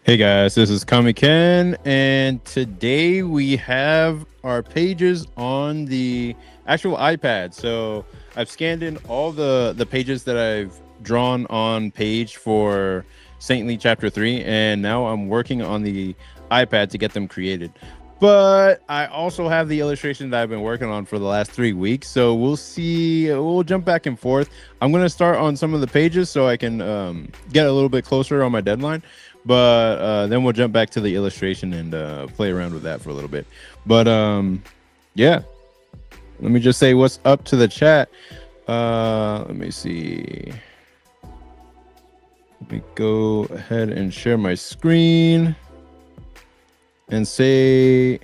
Hey guys, this is Comic Ken, and today we have our pages on the actual iPad. So I've scanned in all the pages that I've drawn on page for Saintly Chapter 3, and now I'm working on the iPad to get them created. But I also have the illustration that I've been working on for the last 3 weeks. So we'll see. We'll jump back and forth. I'm going to start on some of the pages so I can get a little bit closer on my deadline. But then we'll jump back to the illustration and play around with that for a little bit. But yeah, let me just say what's up to the chat. Let me see. Let me go ahead and share my screen and say,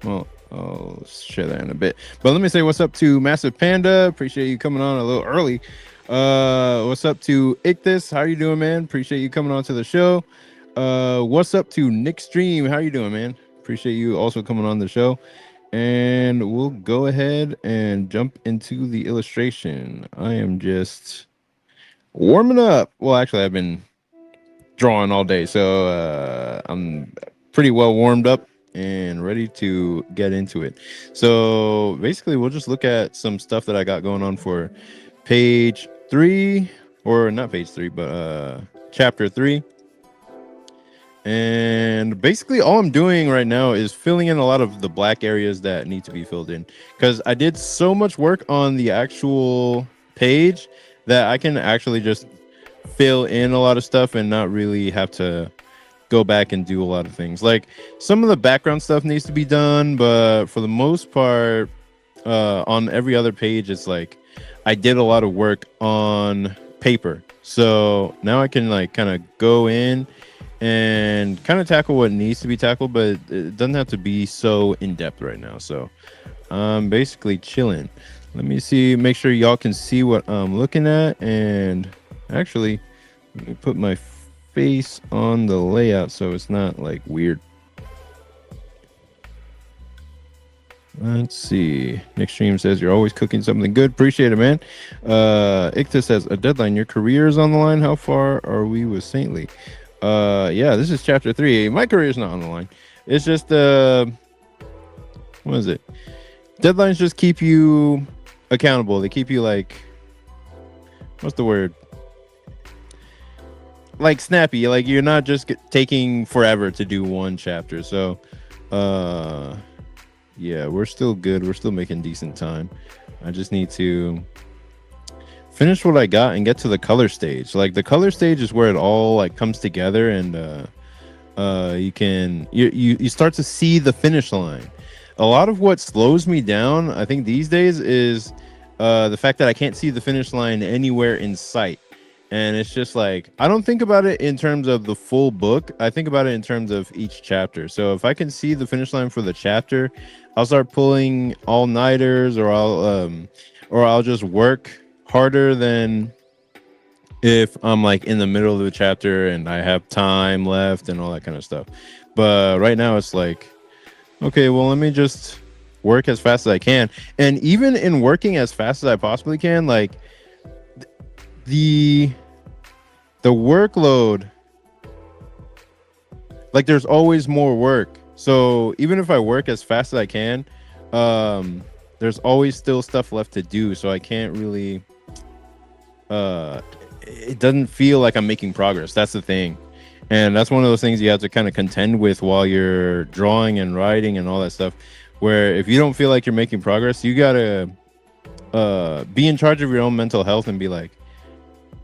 well, I'll share that in a bit. But let me say what's up to Massive Panda. Appreciate you coming on a little early. What's up to Ictus? How you doing, man? Appreciate you coming on to the show. What's up to Nick Stream? How you doing, man? Appreciate you also coming on the show. And we'll go ahead and jump into the illustration. I am just warming up. Well, actually, I've been drawing all day, so I'm pretty well warmed up and ready to get into it. So basically, we'll just look at some stuff that I got going on for page 3, or not page 3, but chapter 3. And basically all I'm doing right now is filling in a lot of the black areas that need to be filled in, because I did so much work on the actual page that I can actually just fill in a lot of stuff and not really have to go back and do a lot of things. Like some of the background stuff needs to be done, but for the most part, on every other page, it's like I did a lot of work on paper. So now I can like kind of go in and kind of tackle what needs to be tackled, but it doesn't have to be so in depth right now. So I'm basically chilling. Let me see, make sure y'all can see what I'm looking at. And actually, let me put my face on the layout so it's not like weird. Let's see. Nick Stream says you're always cooking something good. Appreciate it, man. Ictus says a deadline. Your career is on the line. How far are we with Saintly? Yeah, this is chapter 3. My career is not on the line. It's just what is it? Deadlines just keep you accountable. They keep you like, what's the word? Like snappy. Like you're not just taking forever to do one chapter. So, yeah, we're still good. We're still making decent time. I just need to finish what I got and get to the color stage. Like the color stage is where it all like comes together, and you start to see the finish line. A lot of what slows me down, I think these days, is the fact that I can't see the finish line anywhere in sight. And it's just like, I don't think about it in terms of the full book. I think about it in terms of each chapter. So if I can see the finish line for the chapter, I'll start pulling all-nighters, or I'll just work harder than if I'm like in the middle of the chapter and I have time left and all that kind of stuff. But right now it's like, okay, well, let me just work as fast as I can. And even in working as fast as I possibly can, like the workload, like there's always more work. So even if I work as fast as I can, there's always still stuff left to do. So I can't really it doesn't feel like I'm making progress. That's the thing. And that's one of those things you have to kind of contend with while you're drawing and writing and all that stuff, where if you don't feel like you're making progress, you gotta be in charge of your own mental health and be like,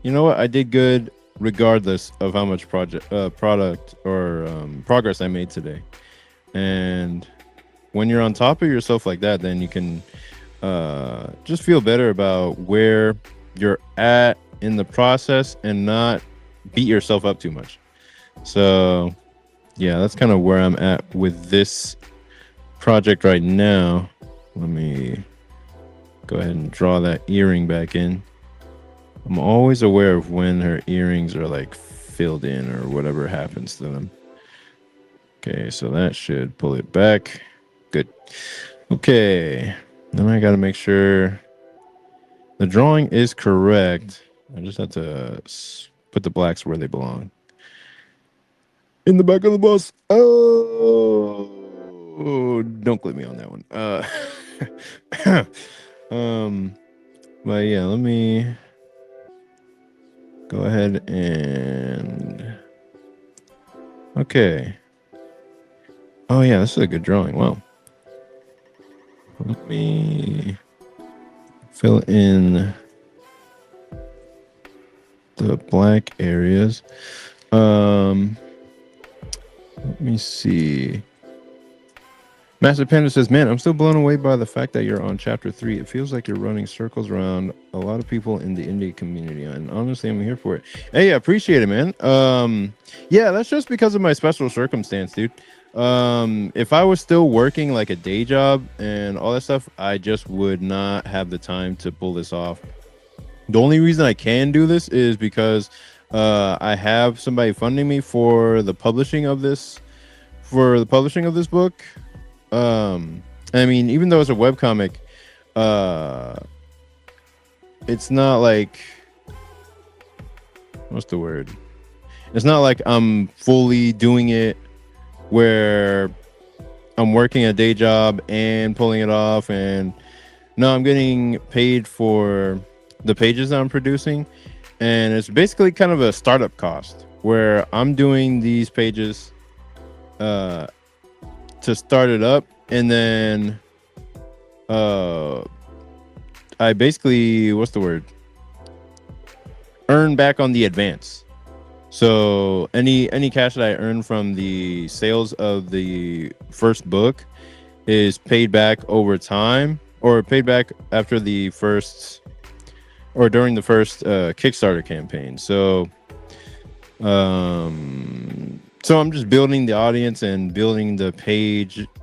you know what, I did good regardless of how much product or progress I made today. And when you're on top of yourself like that, then you can just feel better about where you're at in the process and not beat yourself up too much. So yeah, that's kind of where I'm at with this project right now. Let me go ahead and draw that earring back in. I'm always aware of when her earrings are like filled in or whatever happens to them. Okay, so that should pull it back. Good. Okay, then I got to make sure the drawing is correct. I just have to put the blacks where they belong. In the back of the bus. Oh, don't clip me on that one. Um, but yeah, let me go ahead and okay. Oh yeah, this is a good drawing. Wow. Let me fill in the black areas. Let me see. Master Panda says, "Man, I'm still blown away by the fact that you're on chapter 3. It feels like you're running circles around a lot of people in the indie community, and honestly, I'm here for it." Hey, I appreciate it, man. Yeah, that's just because of my special circumstance, dude. If I was still working like a day job and all that stuff, I just would not have the time to pull this off. The only reason I can do this is because I have somebody funding me for the publishing of this book. I mean, even though it's a webcomic, uh, it's not like, what's the word? It's not like I'm fully doing it where I'm working a day job and pulling it off. And no, I'm getting paid for the pages that I'm producing. And it's basically kind of a startup cost where I'm doing these pages to start it up. And then I basically, what's the word? Earn back on the advance. So any cash that I earn from the sales of the first book is paid back over time, or paid back after the first, or during the first Kickstarter campaign. So so I'm just building the audience and building the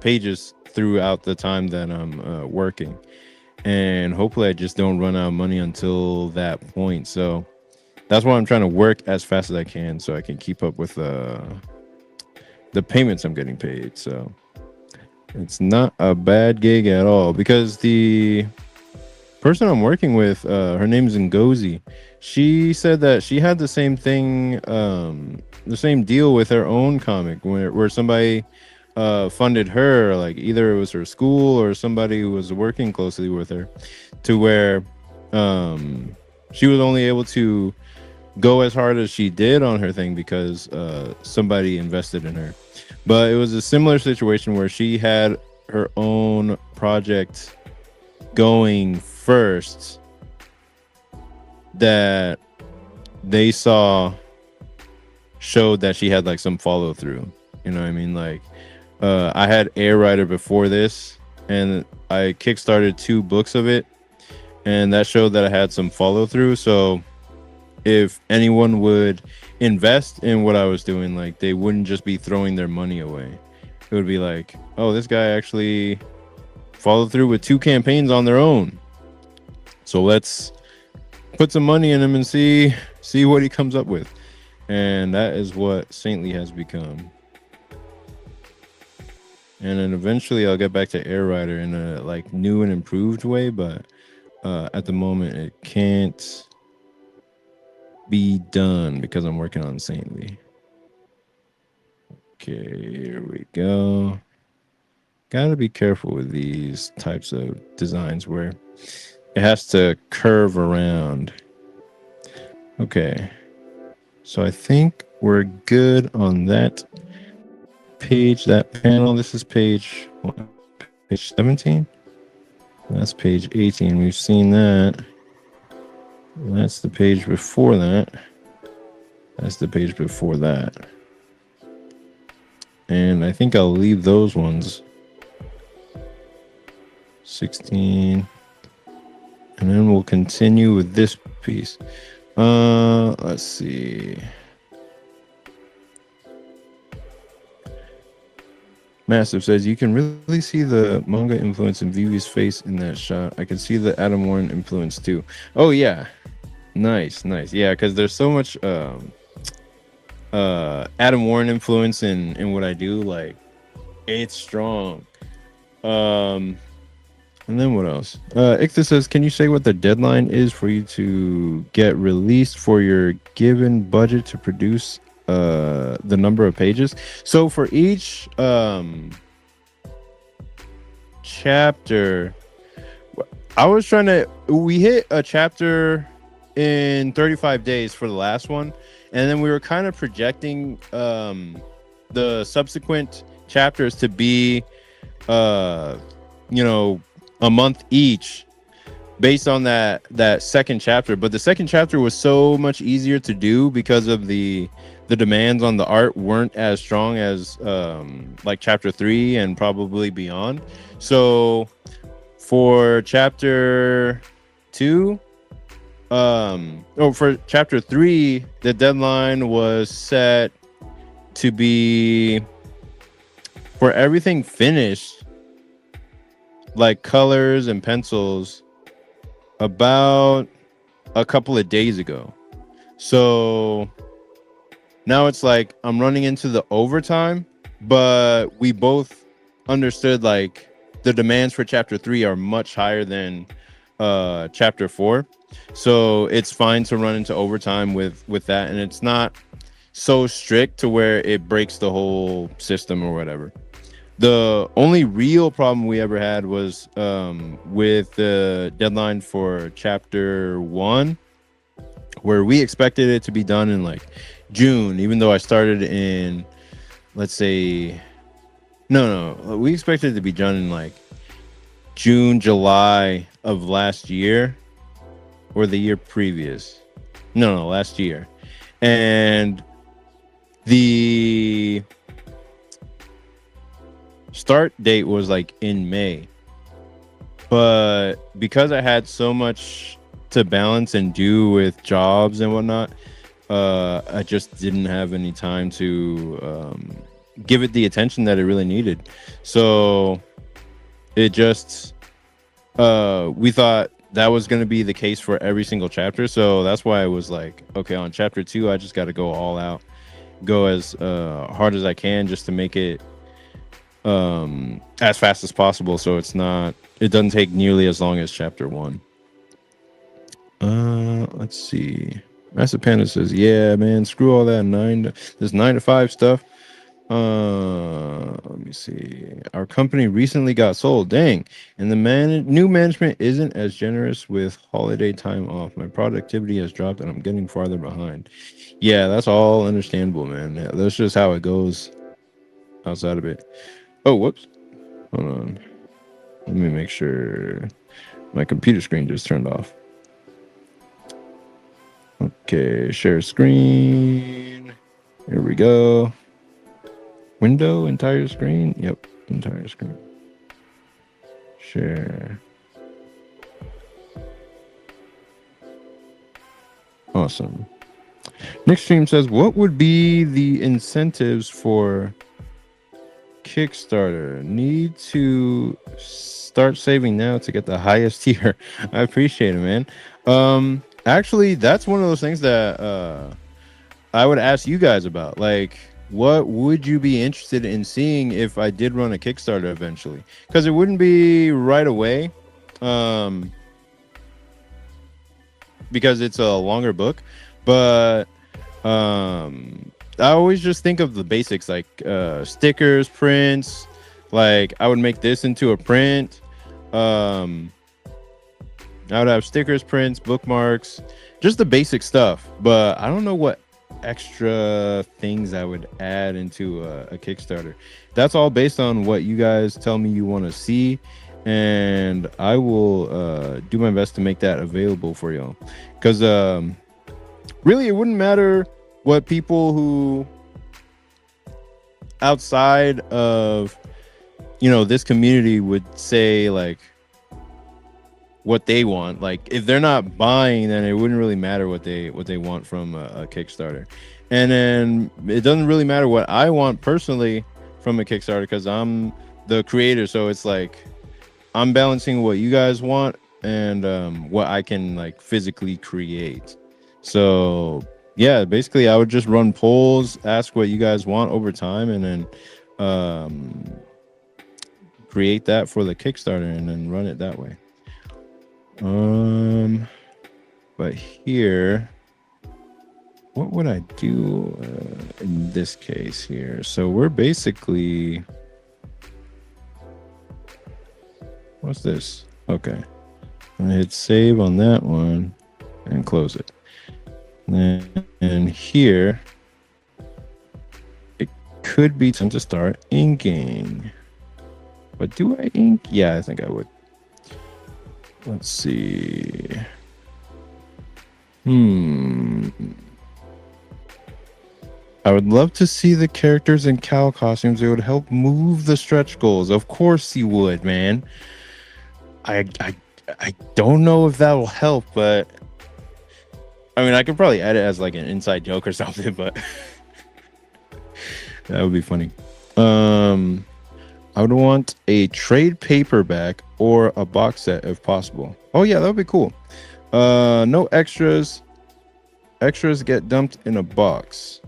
pages throughout the time that I'm working, and hopefully I just don't run out of money until that point. So that's why I'm trying to work as fast as I can so I can keep up with the payments I'm getting paid. So it's not a bad gig at all, because the person I'm working with, her name is Ngozi. She said that she had the same thing, the same deal with her own comic, where somebody funded her, like either it was her school or somebody who was working closely with her, to where she was only able to go as hard as she did on her thing because somebody invested in her. But it was a similar situation where she had her own project going first that they saw showed that she had like some follow through. You know what I mean? Like I had Air Rider before this, and I kickstarted 2 books of it, and that showed that I had some follow through. So if anyone would invest in what I was doing, like they wouldn't just be throwing their money away. It would be like, oh, this guy actually followed through with 2 campaigns on their own, so let's put some money in him and see what he comes up with. And that is what Saintly has become. And then eventually I'll get back to Air Rider in a like new and improved way, but at the moment it can't be done because I'm working on Saintly. Okay, here we go. Gotta be careful with these types of designs where it has to curve around. Okay, so I think we're good on that page, that panel. This is page 17. That's page 18. We've seen that. That's the page before that. That's the page before that. And I think I'll leave those ones. 16. And then we'll continue with this piece. Let's see. Massive says, you can really see the manga influence in Vivi's face in that shot. I can see the Adam Warren influence too. Oh yeah, nice. Yeah, because there's so much Adam Warren influence in what I do. Like, it's strong. And then what else? Ichthus says, can you say what the deadline is for you to get released for your given budget to produce the number of pages. So for each chapter, I was trying to, we hit a chapter in 35 days for the last one, and then we were kind of projecting the subsequent chapters to be you know, a month each based on that second chapter. But the second chapter was so much easier to do because of the demands on the art weren't as strong as like chapter 3 and probably beyond. So for chapter 2, for chapter 3, the deadline was set to be, for everything finished, like colors and pencils, about a couple of days ago. So now it's like I'm running into the overtime, but we both understood like the demands for chapter 3 are much higher than chapter 4. So it's fine to run into overtime with that, and it's not so strict to where it breaks the whole system or whatever. The only real problem we ever had was with the deadline for chapter 1, where we expected it to be done in like June, even though I started in, let's say, no, we expected it to be done in like June, July of last year, or the year previous. No, last year. And the start date was like in May. But because I had so much to balance and do with jobs and whatnot, I just didn't have any time to give it the attention that it really needed. So it just, we thought that was going to be the case for every single chapter. So that's why I was like, okay, on chapter 2, I just got to go all out, go as hard as I can just to make it as fast as possible, so it doesn't take nearly as long as chapter 1. Let's see. Master Panda says, yeah, man, screw all that 9 to 5 stuff. Let me see. Our company recently got sold. Dang. And the new management isn't as generous with holiday time off. My productivity has dropped and I'm getting farther behind. Yeah, that's all understandable, man. Yeah, that's just how it goes outside of it. Oh, whoops. Hold on. Let me make sure my computer screen just turned off. Okay, share screen. Here we go. Window, entire screen. Yep, entire screen. Share. Awesome. Next stream says, what would be the incentives for Kickstarter? Need to start saving now to get the highest tier. I appreciate it, man. Actually, that's one of those things that I would ask you guys about. Like, what would you be interested in seeing if I did run a Kickstarter eventually? Because it wouldn't be right away, because it's a longer book, but I always just think of the basics, like stickers, prints. Like, I would make this into a print. I would have stickers, prints, bookmarks, just the basic stuff. But I don't know what extra things I would add into a Kickstarter. That's all based on what you guys tell me you want to see, and I will do my best to make that available for y'all. Because really, it wouldn't matter what people who outside of, you know, this community would say, like, what they want. Like, if they're not buying, then it wouldn't really matter what they want from a Kickstarter. And then it doesn't really matter what I want personally from a Kickstarter, because I'm the creator. So it's like I'm balancing what you guys want and what I can like physically create. So yeah, basically I would just run polls, ask what you guys want over time, and then create that for the Kickstarter and then run it that way. But here, what would I do in this case here? So we're basically, what's this? Okay, I'm gonna hit save on that one and close it. And here, it could be time to start inking. But do I ink? Yeah, I think I would. Let's see. I would love to see the characters in cowl costumes. It would help move the stretch goals. Of course you would, man. I don't know if that will help, but I mean, I could probably add it as like an inside joke or something, but that would be funny. I would want a trade paperback or a box set if possible. Oh yeah, that would be cool. No extras. Extras get dumped in a box.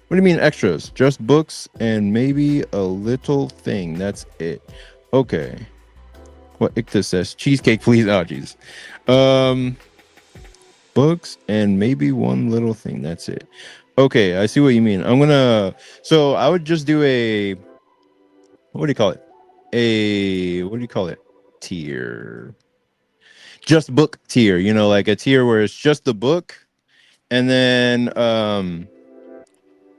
What do you mean extras? Just books and maybe a little thing. That's it. Okay. What Ictus says? Cheesecake, please. Oh, jeez. Books and maybe one little thing. That's it. Okay, I see what you mean. So I would just do a, what do you call it? Tier. Just book tier, like a tier where it's just the book. And then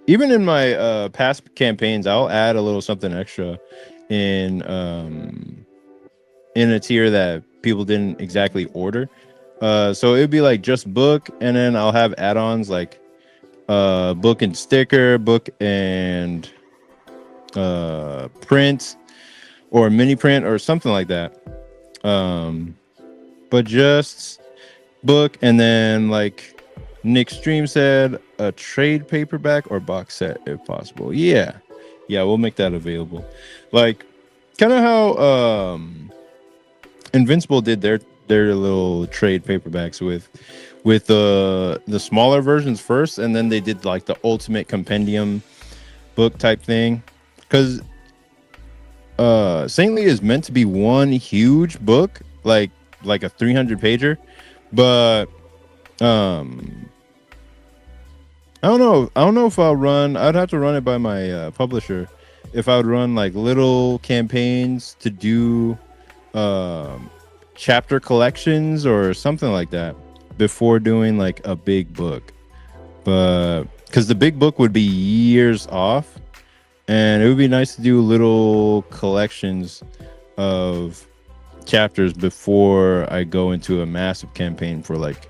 even in my past campaigns, I'll add a little something extra in a tier that people didn't exactly order. So it'd be like just book, and then I'll have add-ons like book and sticker, book and print or mini print or something like that. But just book, and then like Nick Stream said, a trade paperback or box set if possible. Yeah, we'll make that available. Like kind of how Invincible did their little trade paperbacks with the smaller versions first, and then they did like the ultimate compendium book type thing, because Saintly is meant to be one huge book, like a 300 pager, but I don't know if I'll run. I'd have to run it by my publisher if I would run like little campaigns to do chapter collections or something like that before doing like a big book. But because the big book would be years off, and it would be nice to do little collections of chapters before I go into a massive campaign for like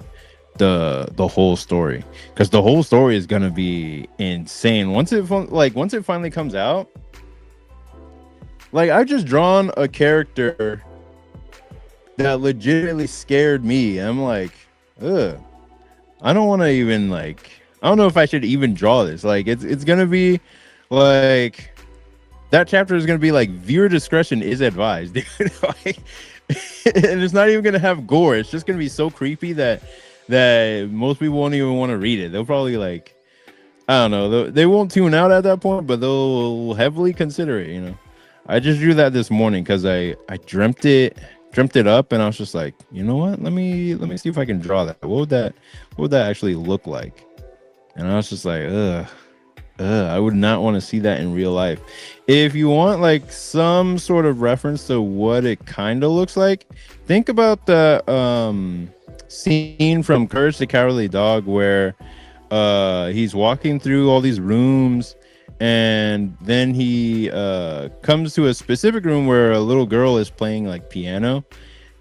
the whole story, because the whole story is gonna be insane once it finally comes out. Like, I've just drawn a character that legitimately scared me. I'm like, ugh, I don't want to even, like, I don't know if I should even draw this. Like, it's gonna be like, that chapter is gonna be like, viewer discretion is advised, dude. Like, and it's not even gonna have gore. It's just gonna be so creepy that most people won't even want to read it. They'll probably, like, I don't know, they won't tune out at that point, but they'll heavily consider it. I just drew that this morning because I dreamt it up, and I was just like, you know what, let me see if I can draw that. What would that actually look like? And I was just like, I would not want to see that in real life. If you want like some sort of reference to what it kind of looks like, think about the scene from Courage the Cowardly Dog where he's walking through all these rooms, and then he comes to a specific room where a little girl is playing like piano,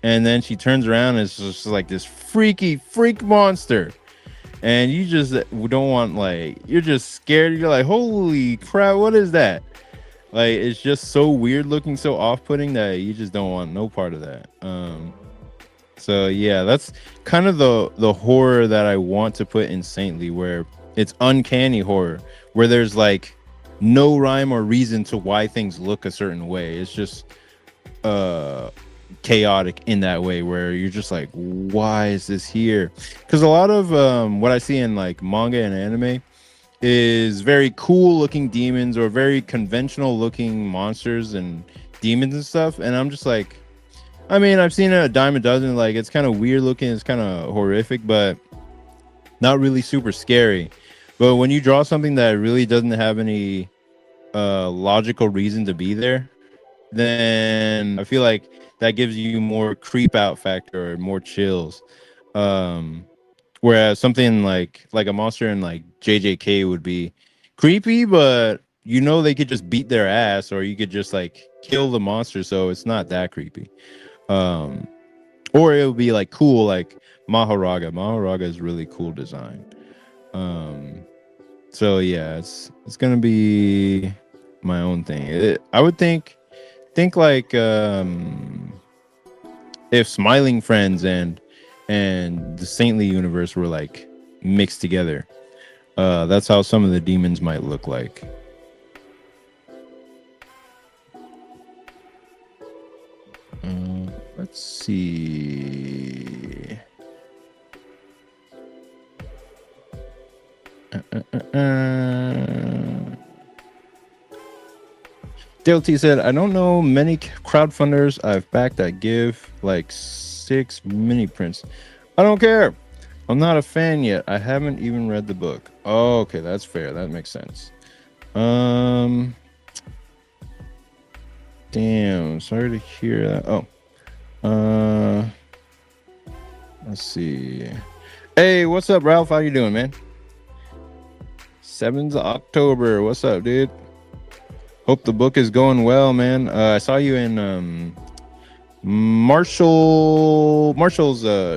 and then she turns around and it's just like this freak monster, and you just don't want, like, you're just scared. You're like, holy crap, what is that? Like, it's just so weird looking, so off-putting that you just don't want no part of that. So yeah, that's kind of the horror that I want to put in Saintly, where it's uncanny horror, where there's like no rhyme or reason to why things look a certain way. It's just chaotic in that way, where you're just like, why is this here? Because a lot of what I see in like manga and anime is very cool looking demons or very conventional looking monsters and demons and stuff, and I'm just like, I mean, I've seen it a dime a dozen. Like, it's kind of weird looking, it's kind of horrific, but not really super scary. But when you draw something that really doesn't have any logical reason to be there, then I feel like that gives you more creep out factor or more chills. Um, Whereas something like a monster in like JJK would be creepy, but you know they could just beat their ass, or you could just like kill the monster, so it's not that creepy. Um, or it would be like cool, like Maharaga. Maharaga is really cool design. Um, so yeah, it's gonna be my own thing. I would think like if Smiling Friends and the Saintly Universe were like mixed together. That's how some of the demons might look like. Let's see. Dale T said, I don't know many crowdfunders I've backed that give like 6 mini prints. I don't care. I'm not a fan yet. I haven't even read the book. Oh, okay, that's fair. That makes sense. Damn, sorry to hear that. Oh. Let's see. Hey, what's up, Ralph? How you doing, man? 7th of October. What's up, dude? Hope the book is going well, man. I saw you in Marshall's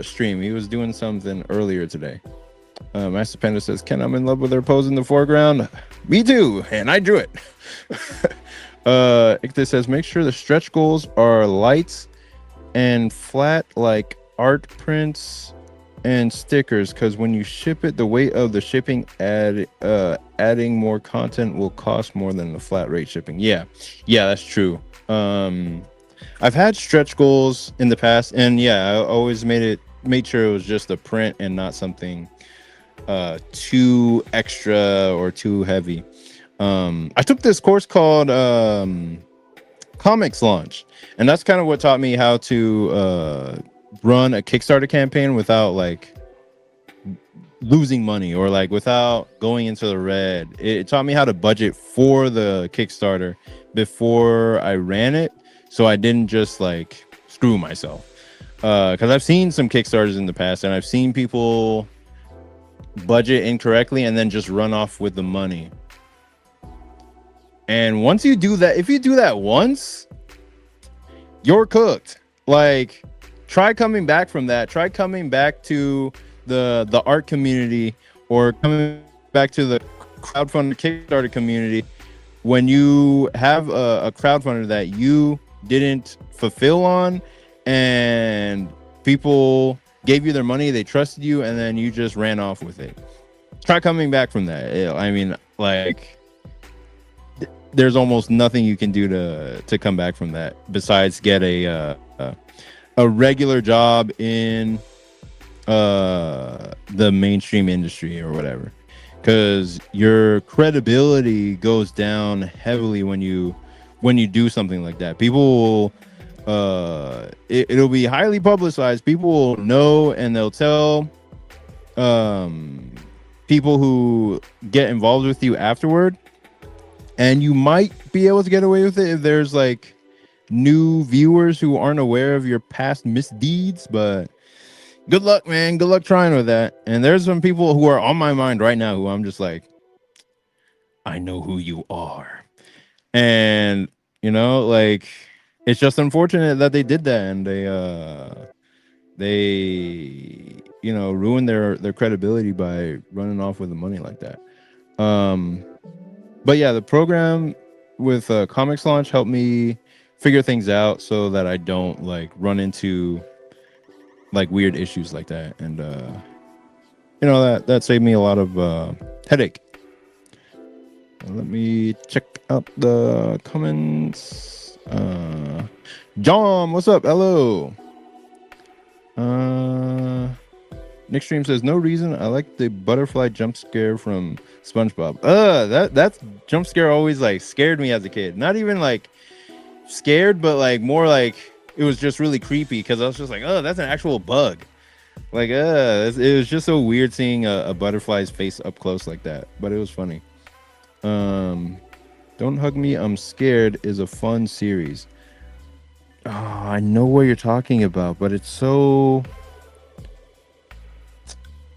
stream. He was doing something earlier today. Master Panda says, Ken, I'm in love with her pose in the foreground. Me too, and I drew it. Ictus says, make sure the stretch goals are light and flat like art prints and stickers, because when you ship it, the weight of the shipping adding more content will cost more than the flat rate shipping. Yeah, that's true. I've had stretch goals in the past, and yeah, I always made sure it was just a print and not something too extra or too heavy. I took this course called Comics Launch, and that's kind of what taught me how to run a Kickstarter campaign without like losing money or like without going into the red. It taught me how to budget for the Kickstarter before I ran it, so I didn't just like screw myself. Because I've seen some Kickstarters in the past, and I've seen people budget incorrectly and then just run off with the money. And once you do that, if you do that once, you're cooked. Like, try coming back from that. Try coming back to the art community, or coming back to the crowdfunding Kickstarter community when you have a crowdfunder that you didn't fulfill on, and people gave you their money, they trusted you, and then you just ran off with it. Try coming back from that. I mean, like, there's almost nothing you can do to come back from that besides get a regular job in the mainstream industry or whatever, because your credibility goes down heavily when you do something like that. People will it'll be highly publicized. People will know, and they'll tell people who get involved with you afterward, and you might be able to get away with it if there's like new viewers who aren't aware of your past misdeeds. But good luck, man. Good luck trying with that. And there's some people who are on my mind right now who I'm just like, I know who you are. And, you know, like, it's just unfortunate that they did that, and they you know, ruined their credibility by running off with the money like that. But yeah, the program with Comics Launch helped me figure things out so that I don't like run into like weird issues like that. And you know, that saved me a lot of headache. Let me check out the comments. John, what's up? Hello. Nick Stream says, no reason. I like the butterfly jump scare from SpongeBob. That jump scare always like scared me as a kid. Not even like scared, but like more like it was just really creepy, because I was just like, oh, that's an actual bug. Like, it was just so weird seeing a butterfly's face up close like that, but it was funny. Um, Don't Hug Me, I'm Scared is a fun series. Oh, I know what you're talking about, but it's so.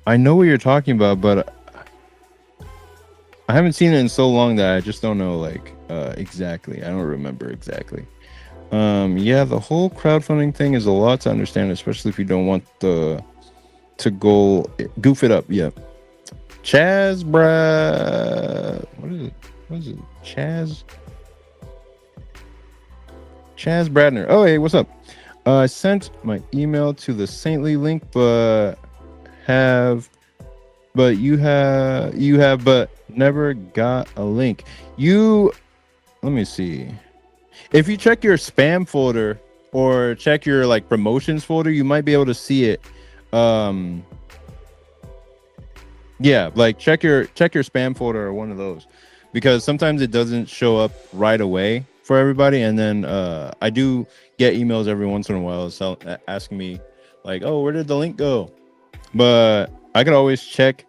I know what you're talking about, but I haven't seen it in so long that I just don't know like exactly. I don't remember exactly. Yeah, the whole crowdfunding thing is a lot to understand, especially if you don't want the to go goof it up. Yeah. Chaz Brad. What is it? What is it? Chaz Bradner. Oh, hey, what's up? I sent my email to the Saintly link, have but never got a link. You Let me see. If you check your spam folder or check your like promotions folder, you might be able to see it. Um yeah, like check your spam folder or one of those, because sometimes it doesn't show up right away for everybody, and then I do get emails every once in a while asking me like, "Oh, where did the link go?" But I could always check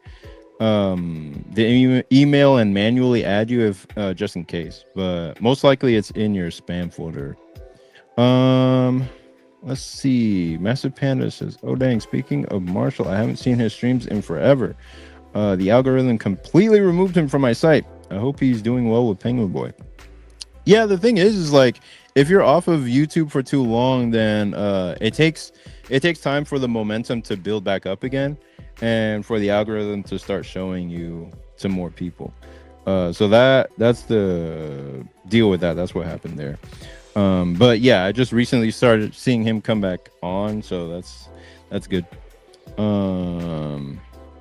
the email and manually add you if just in case, but most likely it's in your spam folder. um let's see. Massive Panda says, "Oh dang, speaking of Marshall, I haven't seen his streams in forever. The algorithm completely removed him from my site. I hope he's doing well with Penguin Boy." Yeah, the thing is like, if you're off of YouTube for too long, then it takes time for the momentum to build back up again, and for the algorithm to start showing you to more people. So that's the deal with that. That's what happened there. But yeah, I just recently started seeing him come back on, so that's good.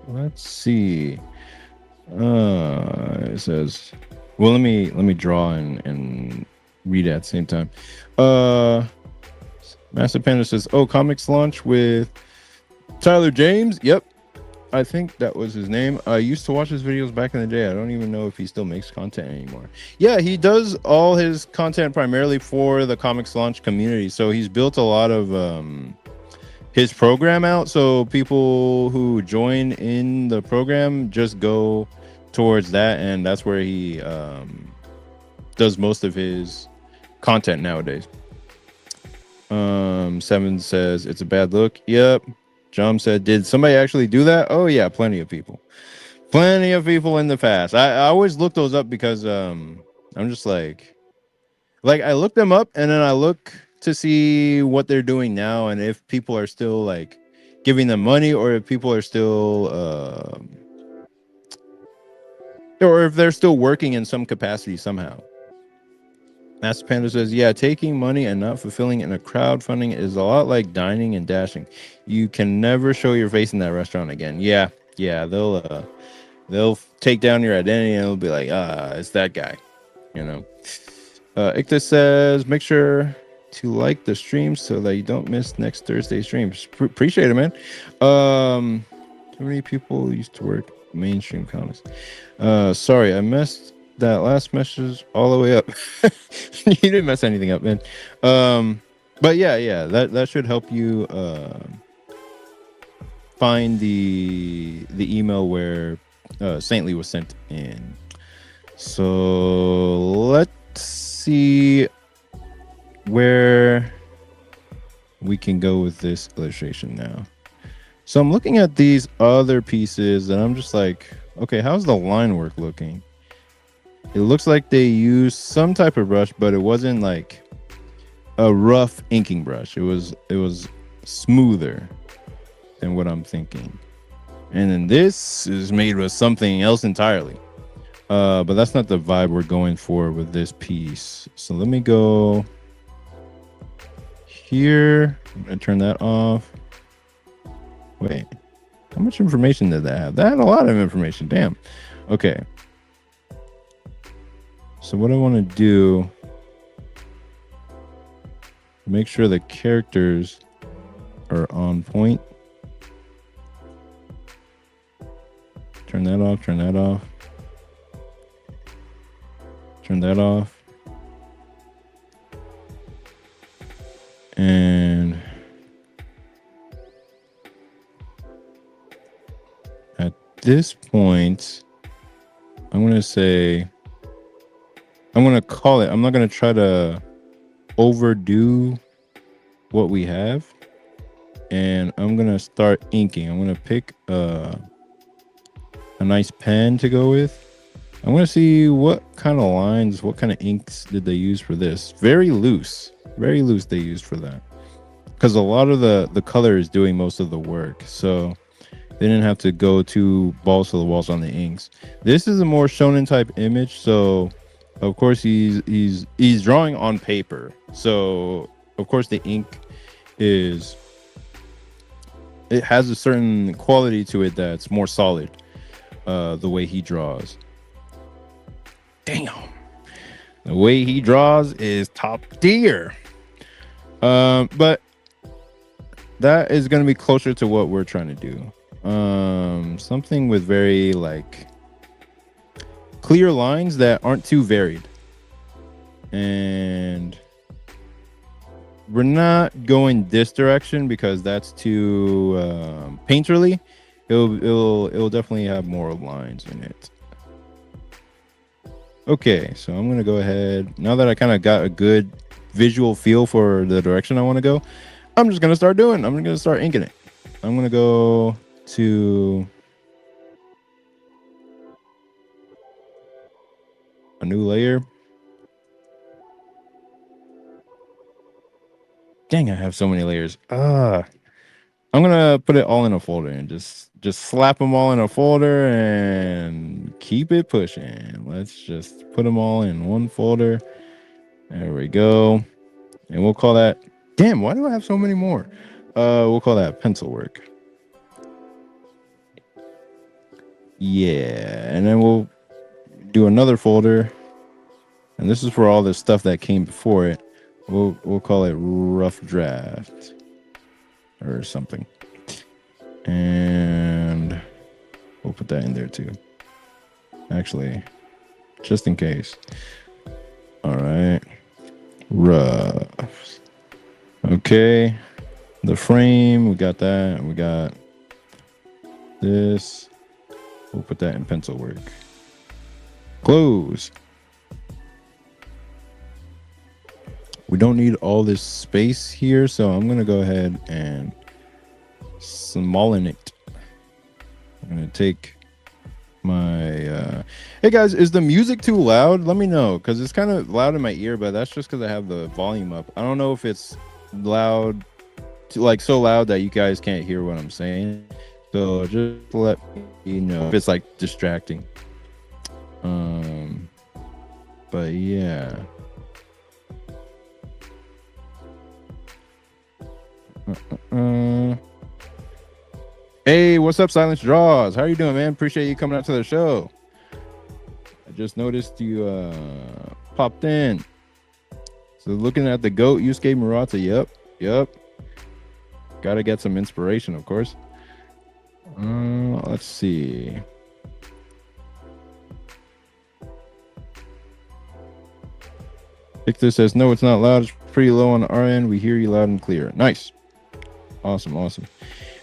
Let's see. It says, well, let me draw and read at the same time. Uh, Master Panda says, "Oh, comics launch with Tyler James." Yep, I think that was his name. I used to watch his videos back in the day. I don't even know if he still makes content anymore. Yeah, he does all his content primarily for the comics launch community. So he's built a lot of his program out, so people who join in the program just go towards that, and that's where he does most of his content nowadays. Seven says it's a bad look. Yep. John said, "Did somebody actually do that?" Oh yeah, plenty of people in the past. I always look those up because I'm just like I look them up, and then I look to see what they're doing now, and if people are still like giving them money, or if people are still or if they're still working in some capacity somehow. Master Panda says, "Yeah, taking money and not fulfilling in a crowdfunding is a lot like dining and dashing. You can never show your face in that restaurant again." Yeah, yeah, they'll take down your identity, and it'll be like, it's that guy, you know. Ictus says, "Make sure to like the stream so that you don't miss next Thursday streams." Appreciate it, man. Too many people used to work mainstream comics. Sorry, I messed that last message all the way up. You didn't mess anything up, man. But yeah, that should help you find the email where Saintly was sent in. So let's see where we can go with this illustration now. So I'm looking at these other pieces, and I'm just like, okay, how's the line work looking? It looks like they used some type of brush, but it wasn't like a rough inking brush. It was smoother than what I'm thinking. And then this is made with something else entirely. But that's not the vibe we're going for with this piece. So let me go here. I'm gonna turn that off. Wait, how much information did that have? That had a lot of information. Damn. Okay. So what I want to do, make sure the characters are on point. Turn that off, turn that off. Turn that off. And this point, I'm going to say, I'm going to call it. I'm not going to try to overdo what we have. And I'm going to start inking. I'm going to pick a nice pen to go with. I'm going to see what kind of lines, what kind of inks did they use for this. Very loose they used for that. Because a lot of the color is doing most of the work. So they didn't have to go too balls to the walls on the inks. This is a more shonen type image. So of course he's drawing on paper. So of course the ink it has a certain quality to it that's more solid. The way he draws. Damn. The way he draws is top tier. But that is going to be closer to what we're trying to do. Something with very like clear lines that aren't too varied. And we're not going this direction because that's too painterly. It'll definitely have more lines in it. Okay, so I'm gonna go ahead. Now that I kind of got a good visual feel for the direction I want to go, I'm just gonna start doing. I'm gonna start inking it. I'm gonna go to a new layer. Dang, I have so many layers. I'm gonna put it all in a folder and just slap them all in a folder and keep it pushing. Let's just put them all in one folder. There we go. And we'll call that, damn, why do I have so many more? We'll call that pencil work. Yeah, and then we'll do another folder. And this is for all the stuff that came before it. We'll call it rough draft or something. And we'll put that in there too. Actually, just in case. All right. Rough. Okay. The frame, we got that. We got this. We'll put that in pencil work. Close. We don't need all this space here, so I'm going to go ahead and smallen it. I'm going to take my hey guys, is the music too loud? Let me know, because it's kind of loud in my ear, but that's just because I have the volume up. I don't know if it's loud, like so loud that you guys can't hear what I'm saying. So just let me know if it's like distracting. But yeah. Hey, what's up, Silence Draws? How are you doing, man? Appreciate you coming out to the show. I just noticed you popped in. So looking at the GOAT, Yusuke Murata. Yep. Gotta get some inspiration, of course. Let's see. Victor says, no, it's not loud. It's pretty low on our end. We hear you loud and clear. Nice. Awesome.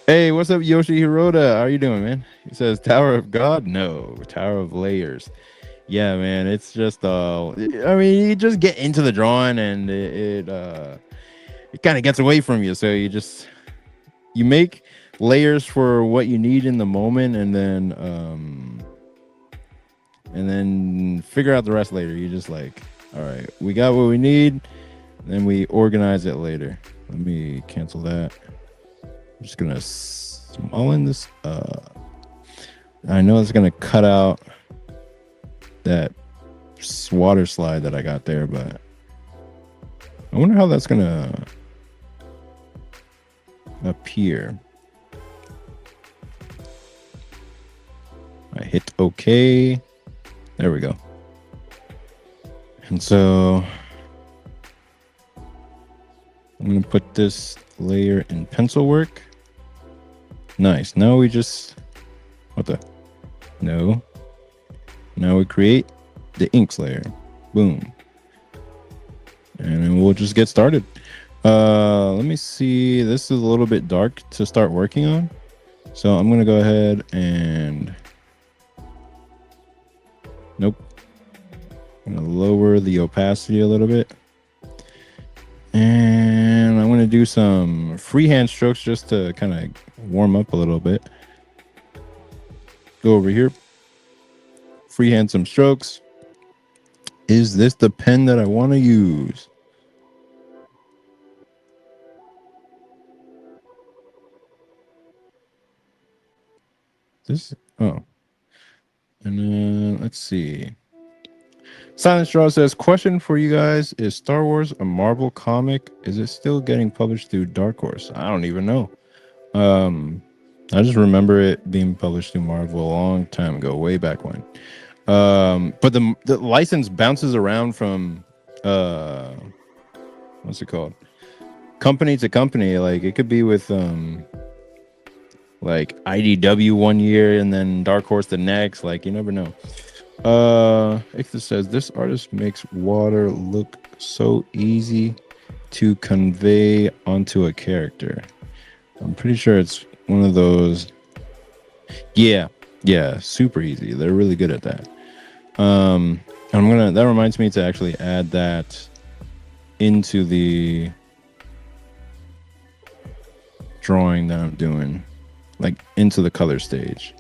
Hey, what's up, Yoshi Hiroda? How are you doing, man? He says, Tower of God? No, Tower of Layers. Yeah, man, it's just, I mean, you just get into the drawing and it kind of gets away from you. So you make layers for what you need in the moment and then figure out the rest later. You just like, all right, we got what we need. Then we organize it later. Let me cancel that. I'm just gonna smallen this. I know it's gonna cut out that water slide that I got there, but I wonder how that's gonna appear. I hit OK. There we go. And so I'm gonna put this layer in pencil work. Nice. Now we just now we create the inks layer. Boom. And then we'll just get started. Let me see. This is a little bit dark to start working on. So I'm gonna go ahead and Nope. I'm gonna lower the opacity a little bit. And I'm gonna do some freehand strokes just to kind of warm up a little bit. Go over here. Freehand some strokes. Is this the pen that I want to use? This, oh. And then let's see. Silent Straw says, question for you guys. Is Star Wars a Marvel comic? Is it still getting published through Dark Horse? I don't even know. I just remember it being published through Marvel a long time ago, way back when. But the license bounces around from what's it called? Company to company. Like it could be with like IDW one year and then Dark Horse the next. Like you never know. Ichtha says this artist makes water look so easy to convey onto a character. I'm pretty sure it's one of those. Yeah, super easy. They're really good at that. That reminds me to actually add that into the drawing that I'm doing, like into the color stage.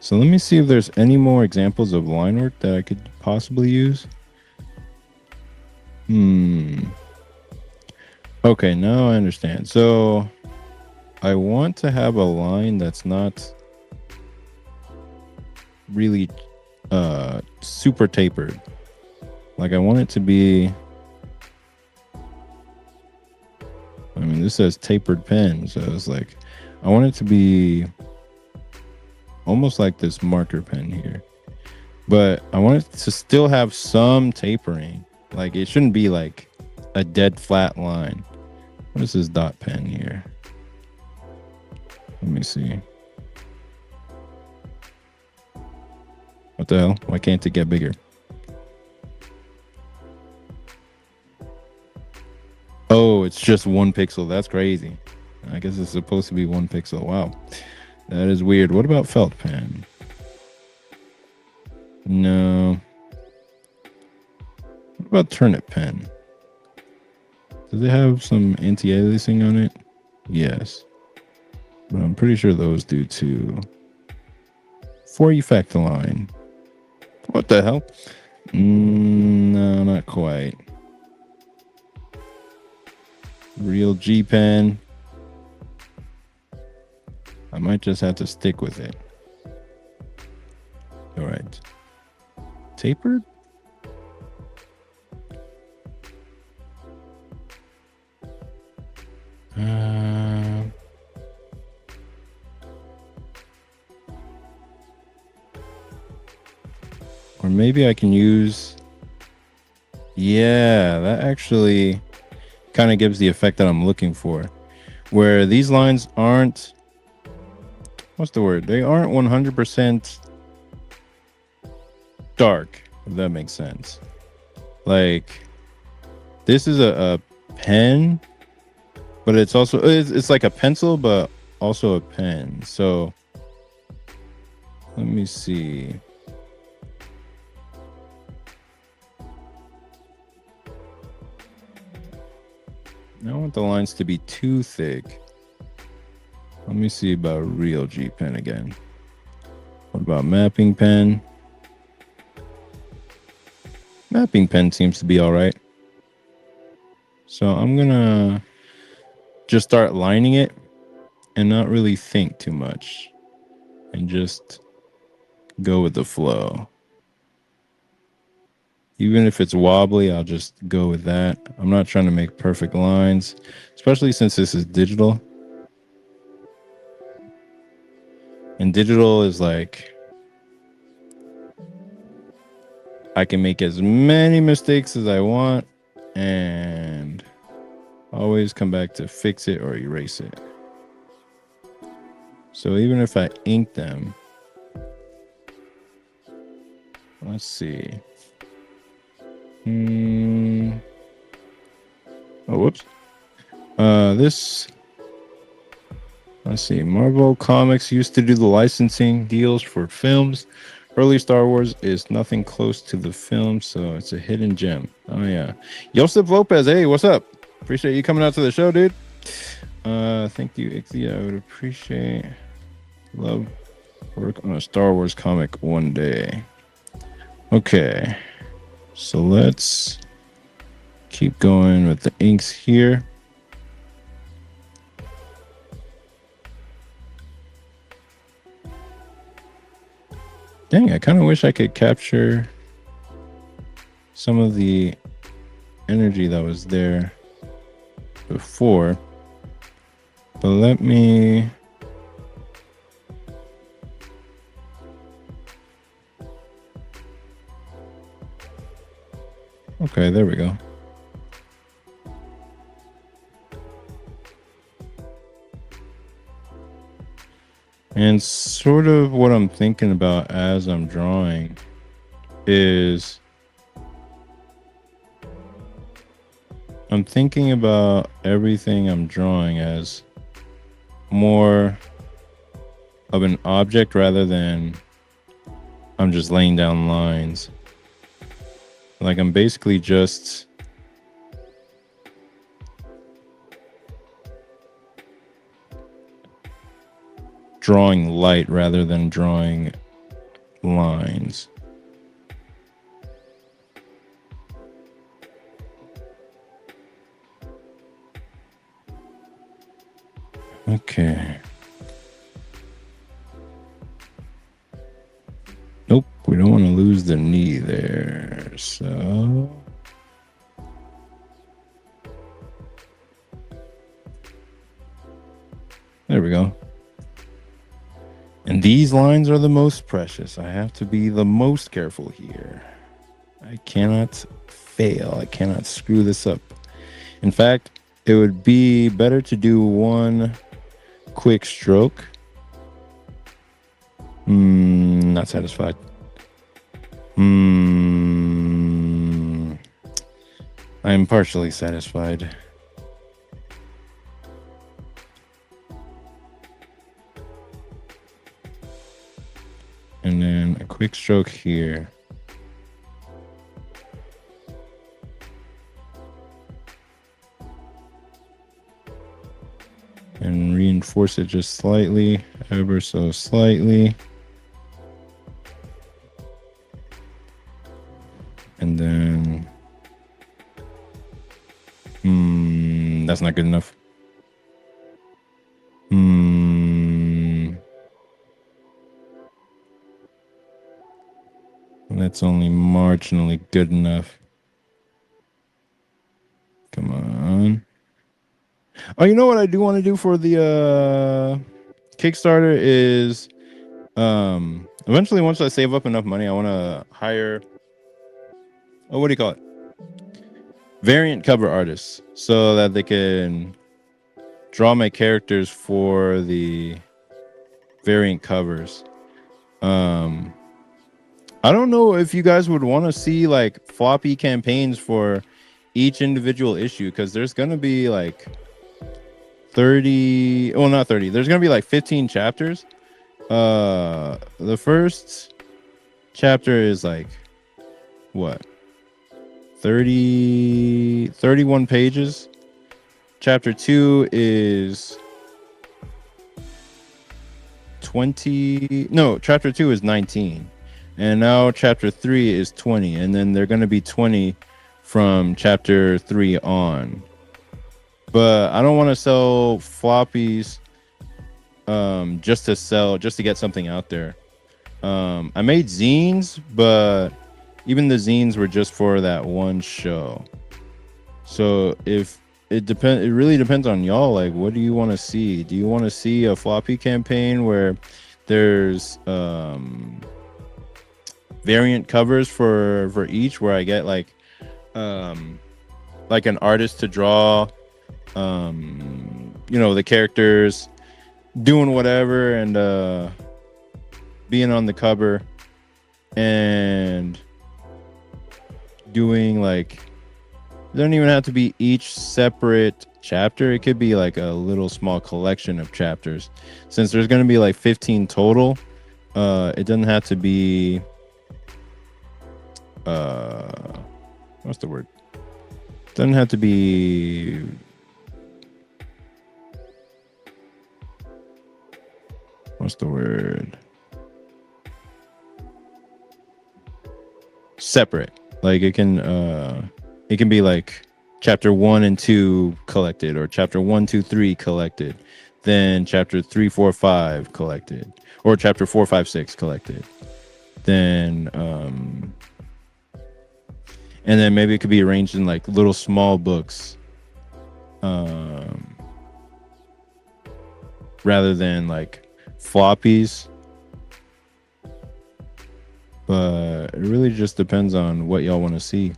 So let me see if there's any more examples of line work that I could possibly use. Okay, now I understand. So I want to have a line that's not really super tapered. Like I want it to be, I mean, this says tapered pen, so it's like I want it to be almost like this marker pen here, but I want it to still have some tapering. Like it shouldn't be like a dead flat line. What is this dot pen here? Let me see. What the hell? Why can't it get bigger? Oh, it's just 1 pixel. That's crazy. I guess it's supposed to be 1 pixel. Wow. That is weird. What about felt pen? No. What about turnip pen? Does it have some anti-aliasing on it? Yes. But I'm pretty sure those do too. For effect line. What the hell? No, not quite. Real G pen. I might just have to stick with it. All right. Tapered? Or maybe I can use... Yeah, that actually kind of gives the effect that I'm looking for. Where these lines aren't... What's the word? They aren't 100% dark, if that makes sense. Like, this is a pen, but it's also... It's like a pencil, but also a pen. So, let me see... I don't want the lines to be too thick. Let me see about real G pen again. What about mapping pen? Mapping pen seems to be all right. So I'm gonna just start lining it and not really think too much and just go with the flow. Even if it's wobbly, I'll just go with that. I'm not trying to make perfect lines, especially since this is digital. And digital is like, I can make as many mistakes as I want and always come back to fix it or erase it. So even if I ink them, let's see. Oh, whoops. This, let's see. Marvel Comics used to do the licensing deals for films. Early Star Wars is nothing close to the film, so it's a hidden gem. Oh yeah, Joseph Lopez. Hey, what's up? Appreciate you coming out to the show, dude. Thank you, Ixie. I would appreciate love work on a Star Wars comic one day. Okay, so let's keep going with the inks here. Dang, I kind of wish I could capture some of the energy that was there before. But let me... Okay, there we go. And sort of what I'm thinking about as I'm drawing is I'm thinking about everything I'm drawing as more of an object rather than I'm just laying down lines. Like I'm basically just drawing light rather than drawing lines. Okay. Nope, we don't want to lose the knee there. So there we go. And these lines are the most precious. I have to be the most careful here. I cannot fail. I cannot screw this up. In fact, it would be better to do one quick stroke. Not satisfied. I'm partially satisfied. And then a quick stroke here. And reinforce it just slightly, ever so slightly. And then, that's not good enough. That's only marginally good enough. Come on. Oh, you know what I do want to do for the Kickstarter is eventually once I save up enough money, I want to hire what do you call it? Variant cover artists so that they can draw my characters for the variant covers. I don't know if you guys would want to see like floppy campaigns for each individual issue, because there's going to be like 30, well, not 30. There's going to be like 15 chapters. The first chapter is like what? 31 pages. Chapter 2 is 20. No, chapter 2 is 19. And now chapter 3 is 20. And then they're going to be 20 from chapter 3 on. But I don't want to sell floppies just to get something out there. I made zines, but even the zines were just for that one show. So if it really depends on y'all. Like, what do you want to see? Do you want to see a floppy campaign where there's variant covers for each, where I get like an artist to draw the characters doing whatever and being on the cover and doing like, it doesn't even have to be each separate chapter. It could be like a little small collection of chapters. Since there's going to be like 15 total, It doesn't have to be what's the word? Doesn't have to be what's the word? Separate. Like it can be like chapter 1 and 2 collected, or chapter 1, 2, 3 collected, then chapter 3, 4, 5 collected, or chapter 4, 5, 6 collected. Then and then maybe it could be arranged in like little small books, rather than like floppies. But it really just depends on what y'all want to see.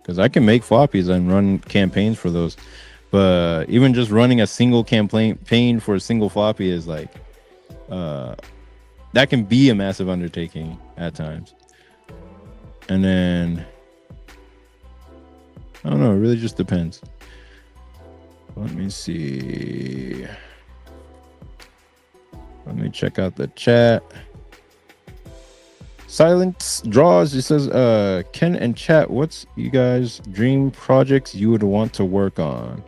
Because I can make floppies and run campaigns for those. But even just running a single campaign for a single floppy is like, that can be a massive undertaking at times. And then, I don't know, it really just depends. Let me see. Let me check out the chat. Silence Draws, it says, Ken and chat, what's you guys' dream projects you would want to work on?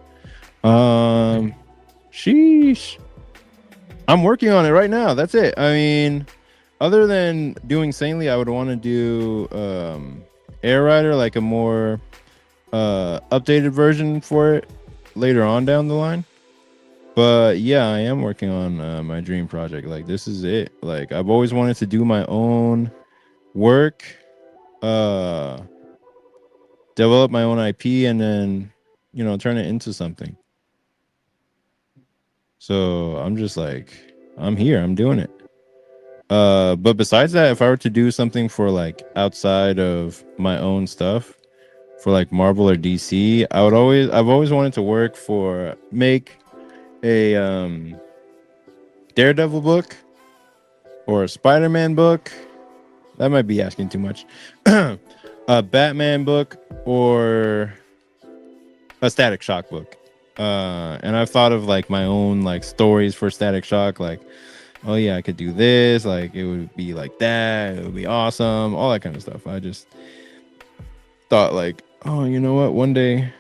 Sheesh. I'm working on it right now. That's it. I mean, other than doing Saintly, I would want to do Air Rider, like a more updated version for it later on down the line. But yeah, I am working on my dream project. Like, this is it. Like, I've always wanted to do my own work, develop my own IP, and then, you know, turn it into something. So I'm just like, I'm here, I'm doing it. But besides that, if I were to do something for like outside of my own stuff, for like Marvel or DC, I've always wanted to make a Daredevil book or a Spider-Man book. That might be asking too much. A Batman book or a Static Shock book. And I've thought of like my own like stories for Static Shock, like, oh yeah, I could do this, like it would be like that, it would be awesome, all that kind of stuff. I just thought like, oh, you know what, one day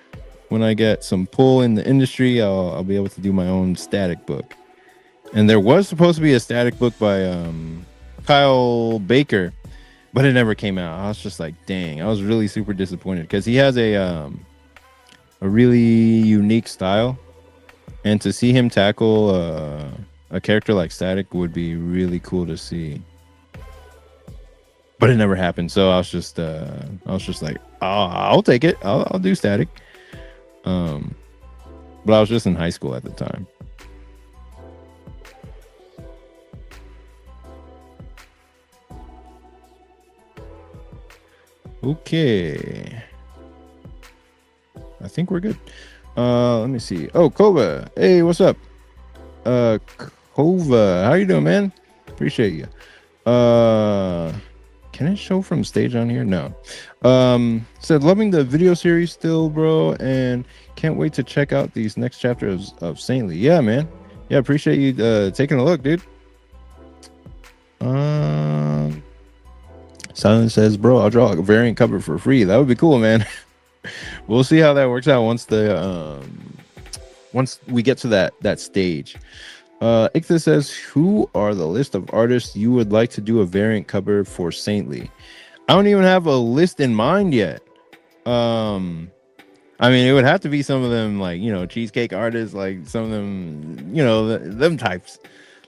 when I get some pull in the industry, I'll be able to do my own Static book. And there was supposed to be a Static book by Kyle Baker, but it never came out. I was just like, dang, I was really super disappointed, because he has a really unique style, and to see him tackle a character like Static would be really cool to see. But it never happened, so I was just like, I'll take it. I'll do Static. But I was just in high school at the time. Okay, I think we're good. Let me see. Oh, Kova, hey, what's up? Kova, how you doing, man? Appreciate you. Can it show from stage on here? No. Said loving the video series still, bro, and can't wait to check out these next chapters of Saintly. Yeah, man. Yeah, appreciate you taking a look, dude. Silence says, bro, I'll draw a variant cover for free. That would be cool, man. We'll see how that works out once we get to that stage. Ichtha says, who are the list of artists you would like to do a variant cover for Saintly? I don't even have a list in mind yet. I mean, it would have to be some of them, like, you know, cheesecake artists, like some of them, you know, them types.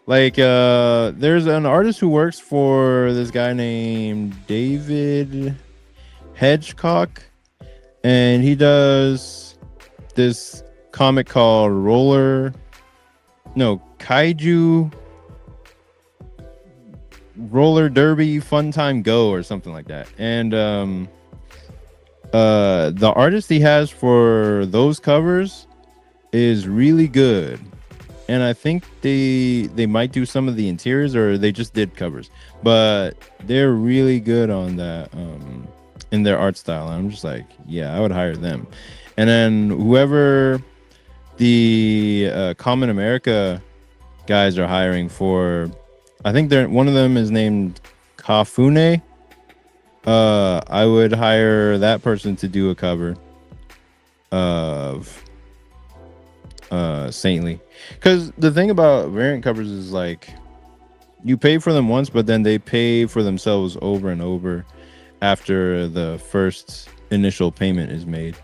Like, there's an artist who works for this guy named David Hedgecock, and he does this comic called Kaiju Roller Derby Fun Time Go or something like that. And the artist he has for those covers is really good, and I think they might do some of the interiors, or they just did covers, but they're really good on that in their art style. And I'm just like, yeah, I would hire them. And then whoever the Common America guys are hiring for. I think one of them is named Kafune. I would hire that person to do a cover of Saintly, because the thing about variant covers is like you pay for them once, but then they pay for themselves over and over after the first initial payment is made.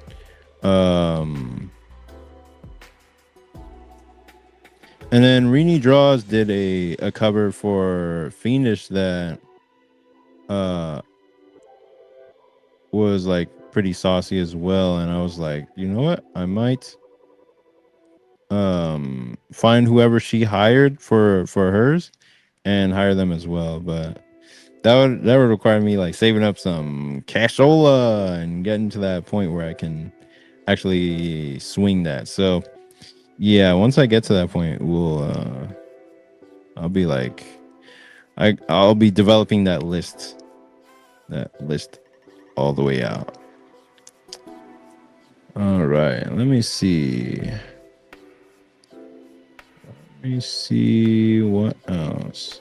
And then Rini Draws did a cover for Fiendish that was like pretty saucy as well, and I was like, you know what, I might find whoever she hired for hers and hire them as well. But that would require me like saving up some cashola and getting to that point where I can actually swing that. So yeah, once I get to that point, I'll be like I'll be developing that list all the way out. All right, let me see what else.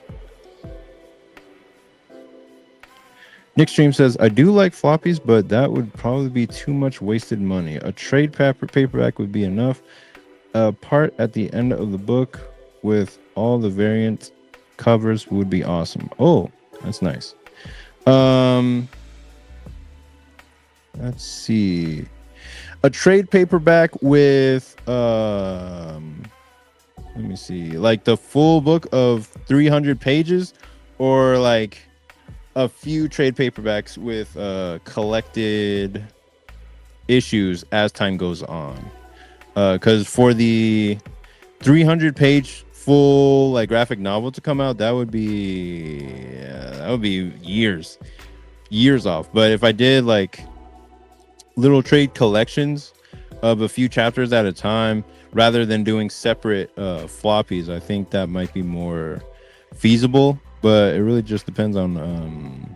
Nick Stream says, I do like floppies, but that would probably be too much wasted money. A trade paperback would be enough. A part at the end of the book with all the variant covers would be awesome. Oh, that's nice. Let's see. A trade paperback with let me see, like the full book of 300 pages, or like a few trade paperbacks with collected issues as time goes on. Because for the 300 page full like graphic novel to come out, that would be years off. But if I did like little trade collections of a few chapters at a time rather than doing separate floppies, I think that might be more feasible. But it really just depends on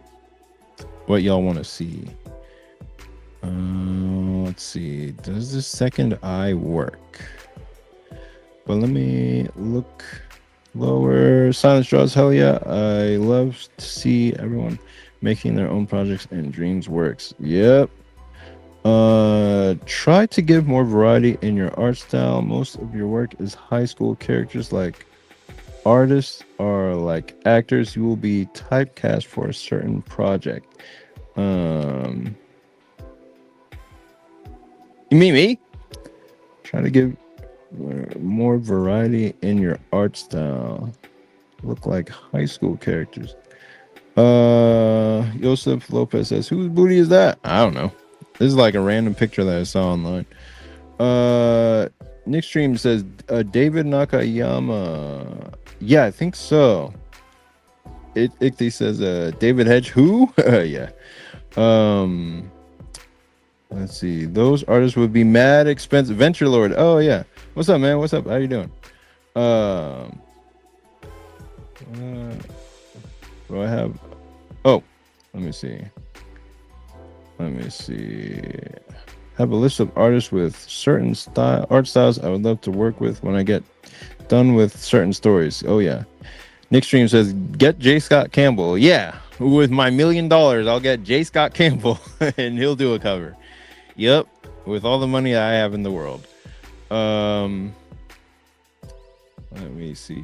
what y'all want to see. Let's see, does the second eye work? But let me look lower. Silence Draws, hell yeah. I love to see everyone making their own projects and dreams works. Yep. Try to give more variety in your art style. Most of your work is high school characters. Like artists are like actors. You will be typecast for a certain project. You mean me? Try to give more variety in your art style. Look like high school characters. Joseph Lopez says, whose booty is that? I don't know. This is like a random picture that I saw online. Nick Stream says, David Nakayama. Yeah, I think so. Ichthy says, David Hedge, who? Yeah. Let's see. Those artists would be mad expensive. Venture Lord. Oh yeah. What's up, man? What's up? How you doing? Do I have? Oh, let me see. Have a list of artists with certain art styles I would love to work with when I get done with certain stories. Oh yeah. Nick Stream says, get J. Scott Campbell. Yeah, with my $1 million, I'll get J. Scott Campbell and he'll do a cover. Yep, with all the money I have in the world. Let me see.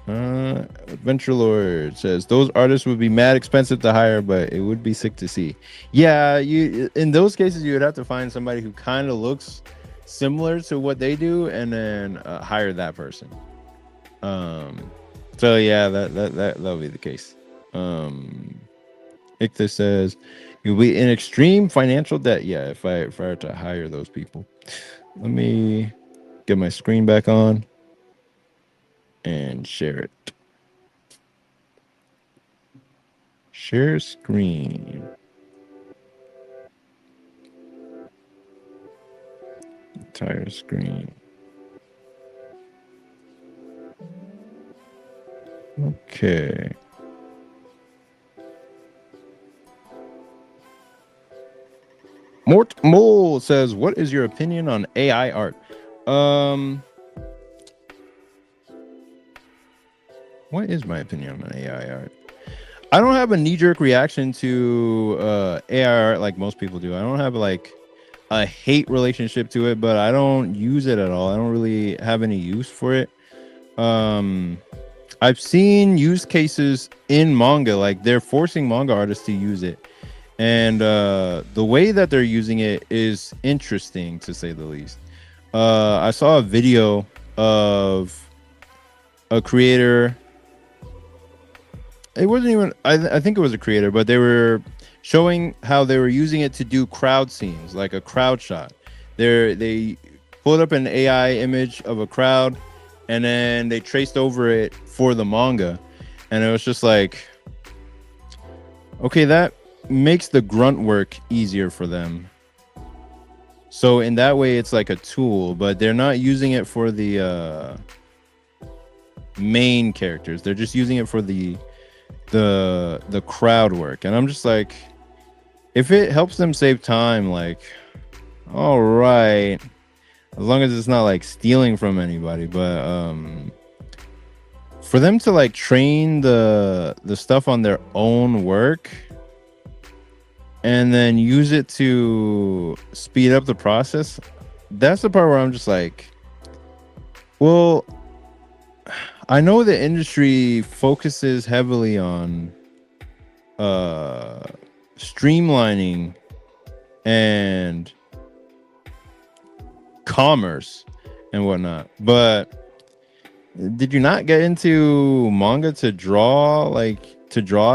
Adventure Lord says those artists would be mad expensive to hire, but it would be sick to see. Yeah, you in those cases you would have to find somebody who kind of looks similar to what they do, and then hire that person. So yeah, that'll be the case. Ictus says you'll be in extreme financial debt. Yeah, if I were to hire those people. Let me get my screen back on and share it. Share screen. Entire screen. Okay. Mort Mole says, what is your opinion on AI art? what is my opinion on AI art? I don't have a knee-jerk reaction to AI art like most people do. I don't have like a hate relationship to it, but I don't use it at all. I don't really have any use for it. Um, I've seen use cases in manga, like they're forcing manga artists to use it, and the way that they're using it is interesting to say the least. I saw a video of a creator. It wasn't even. I think it was a creator, but they were showing how they were using it to do crowd scenes, like a crowd shot. They pulled up an AI image of a crowd, and then they traced over it for the manga, and it was just like, okay, that makes the grunt work easier for them. So in that way, it's like a tool, but they're not using it for the main characters. They're just using it for the crowd work, and I'm just like, if it helps them save time, like, all right, as long as it's not like stealing from anybody. But for them to like train the stuff on their own work and then use it to speed up the process, that's the part where I'm just like, well, I know the industry focuses heavily on streamlining and commerce and whatnot, but did you not get into manga to draw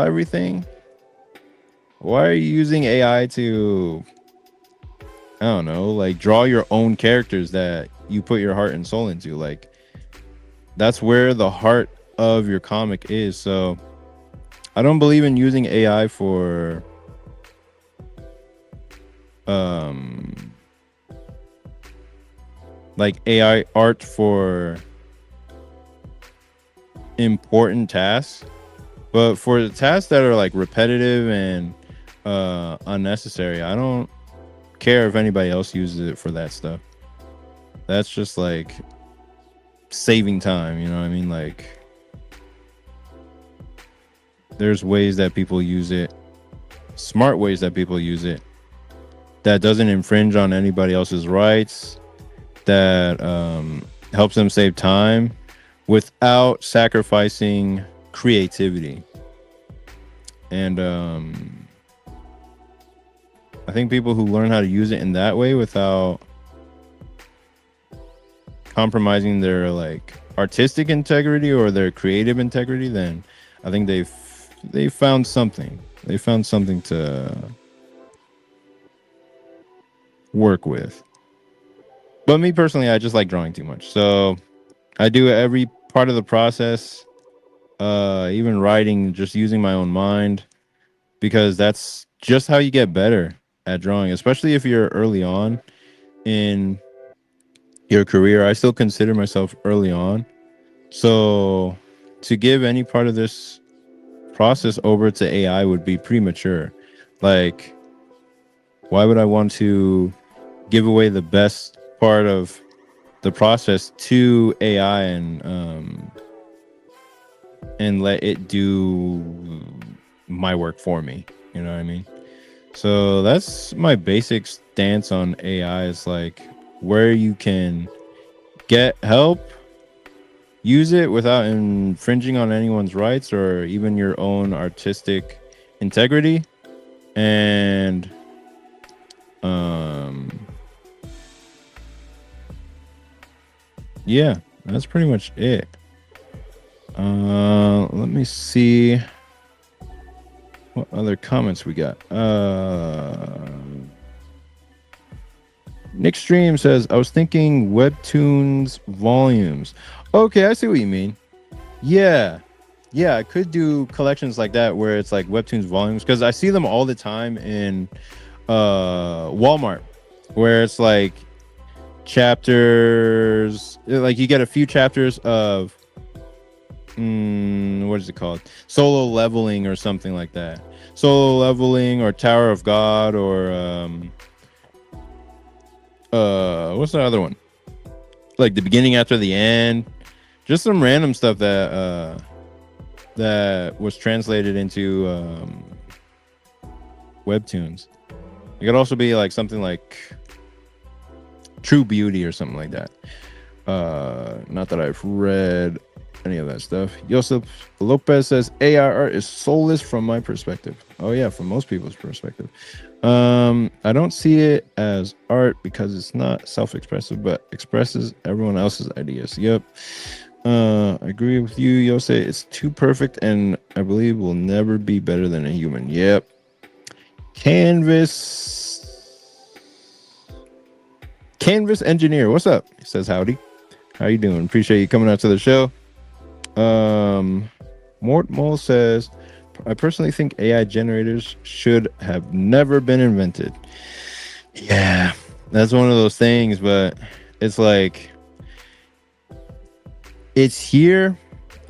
everything? Why are you using AI to, I don't know, like draw your own characters that you put your heart and soul into? Like, that's where the heart of your comic is. So I don't believe in using AI for like AI art for important tasks, but for the tasks that are like repetitive and unnecessary, I don't care if anybody else uses it for that stuff. That's just like saving time, you know what I mean? Like, there's ways that people use it, smart ways that people use it, that doesn't infringe on anybody else's rights, that helps them save time without sacrificing creativity. And I think people who learn how to use it in that way without compromising their like artistic integrity or their creative integrity, then I think they found something. They found something to work with. But me personally, I just like drawing too much, so I do every part of the process, even writing, just using my own mind, because that's just how you get better at drawing, especially if you're early on in your career. I still consider myself early on, so to give any part of this process over to AI would be premature. Like, why would I want to give away the best part of the process to AI and let it do my work for me? You know what I mean? So that's my basic stance on AI. Is like, where you can get help, use it without infringing on anyone's rights or even your own artistic integrity. And yeah, that's pretty much it. Let me see what other comments we got. Nick Stream says, I was thinking Webtoons volumes. Okay, I see what you mean. Yeah, I could do collections like that where it's like Webtoons volumes, because I see them all the time in Walmart, where it's like chapters, like you get a few chapters of what is it called, Solo Leveling or something like that. Solo Leveling or Tower of God, or what's the other one, like the beginning after the end, just some random stuff that that was translated into webtoons. It could also be like something like True Beauty or something like that. Not that I've read any of that stuff. Joseph Lopez says AI art is soulless from my perspective. Oh yeah, from most people's perspective. I don't see it as art because it's not self-expressive, but expresses everyone else's ideas. Yep. I agree with you, Yose. It's too perfect, and I believe will never be better than a human. Yep. Canvas engineer, what's up? He says howdy. How you doing? Appreciate you coming out to the show. Mort Mole says, I personally think AI generators should have never been invented. Yeah, that's one of those things, but it's like it's here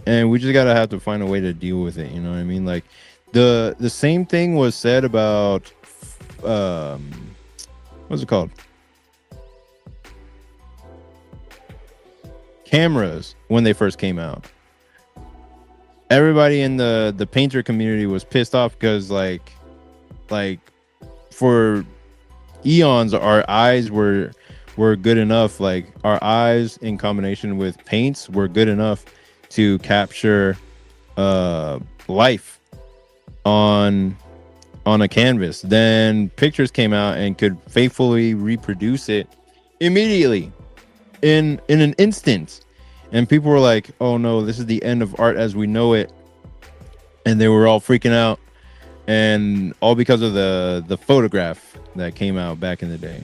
and we just gotta have to find a way to deal with it. You know what I mean? Like the same thing was said about what's it called? Cameras when they first came out. Everybody in the painter community was pissed off because like for eons our eyes were good enough. Like our eyes in combination with paints were good enough to capture life on a canvas. Then pictures came out and could faithfully reproduce it immediately in an instant. And people were like, oh no, this is the end of art as we know it. And they were all freaking out. And all because of the photograph that came out back in the day.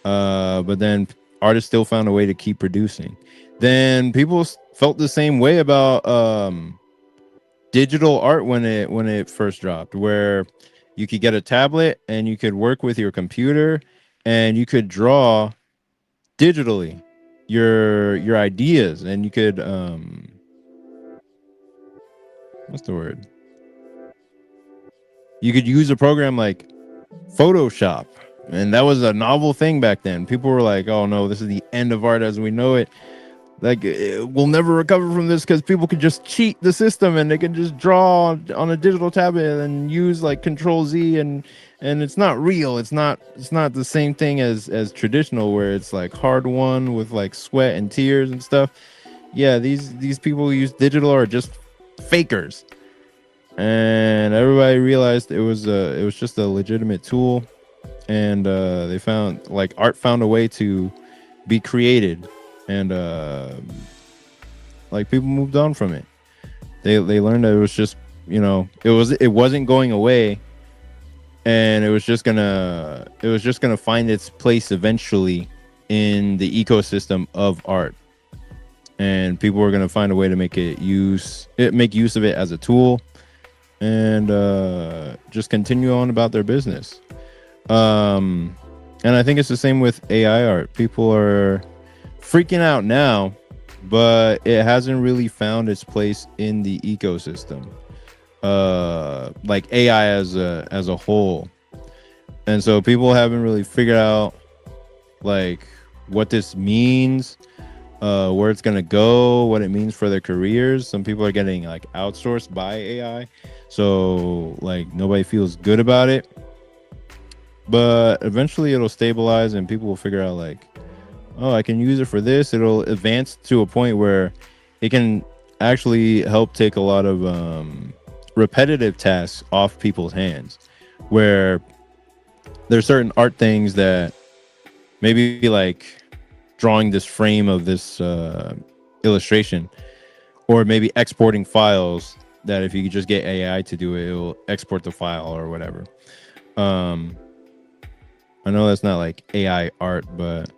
But then artists still found a way to keep producing. Then people felt the same way about digital art when it first dropped, where you could get a tablet and you could work with your computer and you could draw digitally your ideas, and you could what's the word? You could use a program like Photoshop, and that was a novel thing back then. People were like, oh no, this is the end of art as we know it. Like we'll never recover from this because people could just cheat the system and they can just draw on a digital tablet and use like Control Z, and it's not real. It's not the same thing as traditional, where it's like hard won with like sweat and tears and stuff. Yeah, these people who use digital are just fakers, and everybody realized it was just a legitimate tool, and they found like art found a way to be created. And like people moved on from it. They learned that it was just, you know, it wasn't going away, and it was just gonna find its place eventually in the ecosystem of art, and people were gonna find a way to make use of it as a tool, and just continue on about their business. And I think it's the same with AI art. People are freaking out now, but it hasn't really found its place in the ecosystem, like AI as a whole. And so people haven't really figured out like what this means, where it's gonna go, what it means for their careers. Some people are getting like outsourced by AI, so like nobody feels good about it, but eventually it'll stabilize and people will figure out like, oh, I can use it for this. It'll advance to a point where it can actually help take a lot of repetitive tasks off people's hands, where there's certain art things that maybe like drawing this frame of this illustration, or maybe exporting files, that if you could just get AI to do it, it will export the file or whatever. I know that's not like AI art, but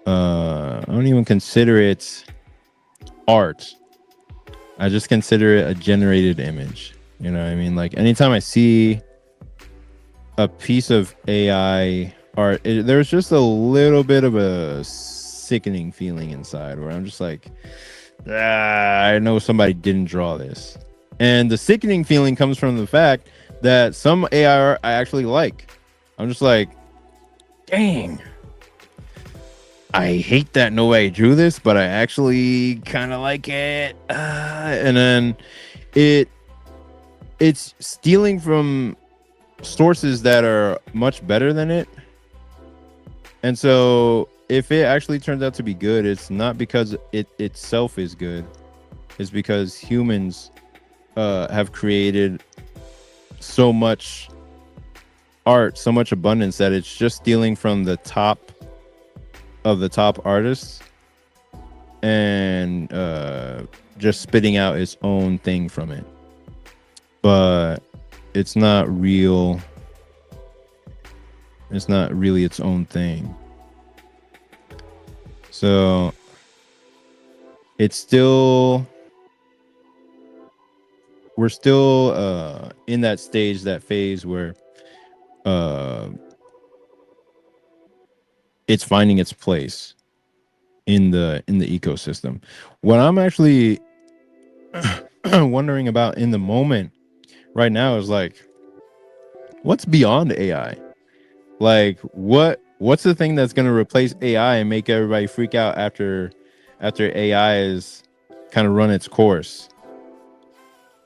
I don't even consider it art. I just consider it a generated image. You know what I mean? Like anytime I see a piece of AI art, there's just a little bit of a sickening feeling inside, where I'm just like, I know somebody didn't draw this. And the sickening feeling comes from the fact that some AI art I actually like. I'm just like, dang, I hate that nobody drew this, but I actually kind of like it. And then it it's stealing from sources that are much better than it. And so if it actually turns out to be good, it's not because it itself is good. It's because humans have created so much art, so much abundance, that it's just stealing from the top of the top artists and just spitting out its own thing from it. But it's not real. It's not really its own thing. So it's still, we're still in that stage, that phase where it's finding its place in the ecosystem. What I'm actually wondering about in the moment right now is like, what's beyond AI? Like, what's the thing that's going to replace AI and make everybody freak out after AI is kind of run its course?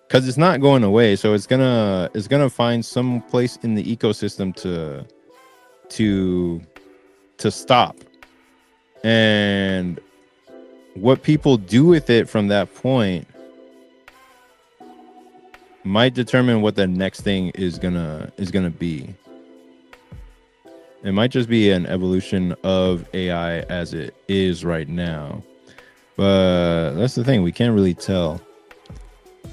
Because it's not going away, so it's gonna find some place in the ecosystem to stop. And what people do with it from that point might determine what the next thing is gonna be. It might just be an evolution of AI as it is right now. But that's the thing, we can't really tell.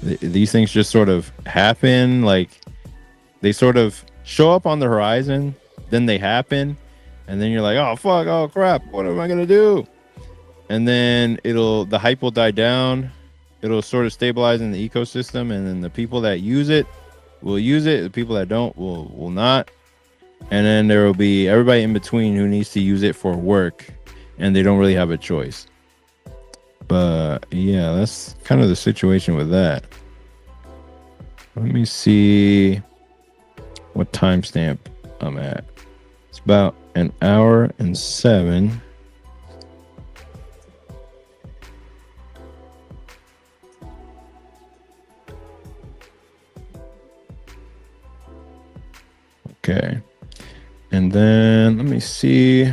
These things just sort of happen, like they sort of show up on the horizon, then they happen, and then you're like, oh fuck, oh crap, what am I gonna do? And then the hype will die down, it'll sort of stabilize in the ecosystem, and then the people that use it will use it, the people that don't will not. And then there will be everybody in between who needs to use it for work, and they don't really have a choice. But yeah, that's kind of the situation with that. Let me see what timestamp I'm at. It's about 1 hour and 7. Okay. And then let me see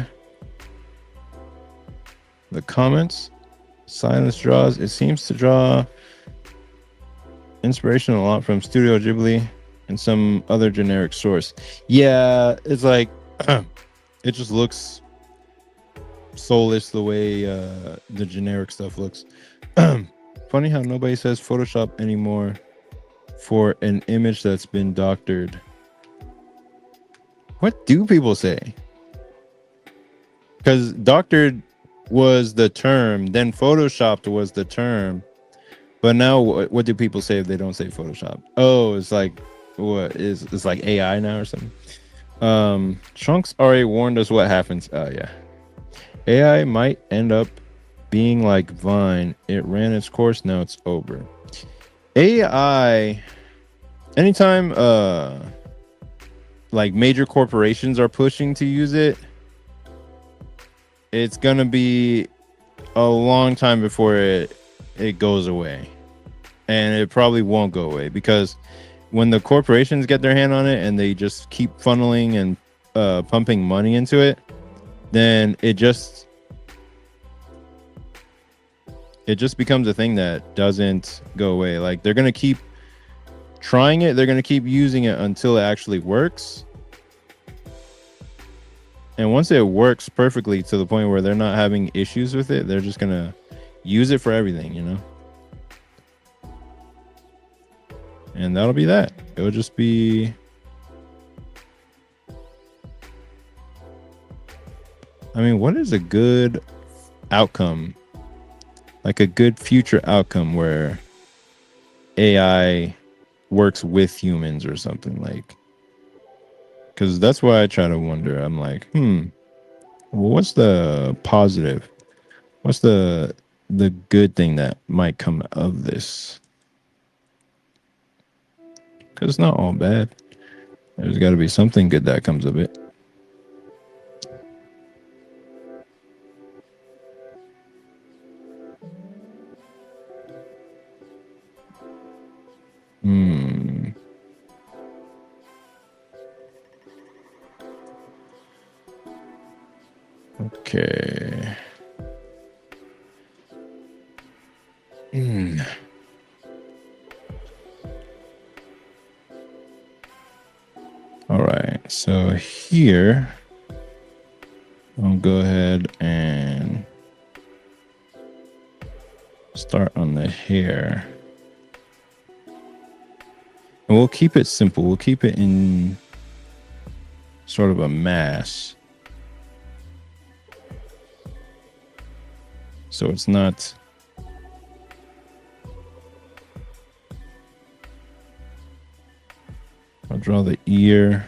the comments. Silence draws. It seems to draw inspiration a lot from Studio Ghibli and some other generic source. Yeah, it's like it just looks soulless the way the generic stuff looks. Funny how nobody says Photoshop anymore for an image that's been doctored. What do people say? Because doctored was the term, then photoshopped was the term, but now what do people say if they don't say Photoshop? Oh, it's like, what is, it's like AI now or something. Chunks already warned us what happens. Yeah, AI might end up being like Vine. It ran its course, now it's over. AI, anytime like major corporations are pushing to use it, it's gonna be a long time before it goes away. And it probably won't go away, because when the corporations get their hand on it and they just keep funneling and pumping money into it, then it just becomes a thing that doesn't go away. Like, they're gonna keep trying it, they're gonna keep using it until it actually works. And once it works perfectly to the point where they're not having issues with it, they're just gonna use it for everything, you know? And that'll be that. It'll just be, I mean, what is a good outcome? Like a good future outcome where AI works with humans or something, like, because that's why I try to wonder. I'm like, well, what's the positive? What's the good thing that might come of this? Because it's not all bad. There's got to be something good that comes of it. Okay. All right, so here I'll go ahead and start on the hair. And we'll keep it simple. We'll keep it in sort of a mass. So it's not... I'll draw the ear.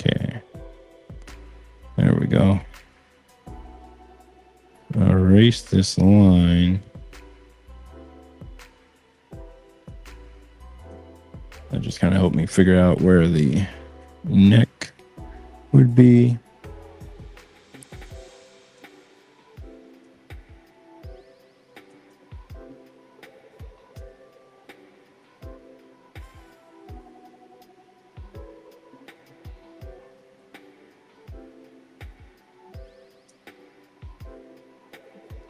Okay, there we go. Erase this line. That just kind of helped me figure out where the neck would be.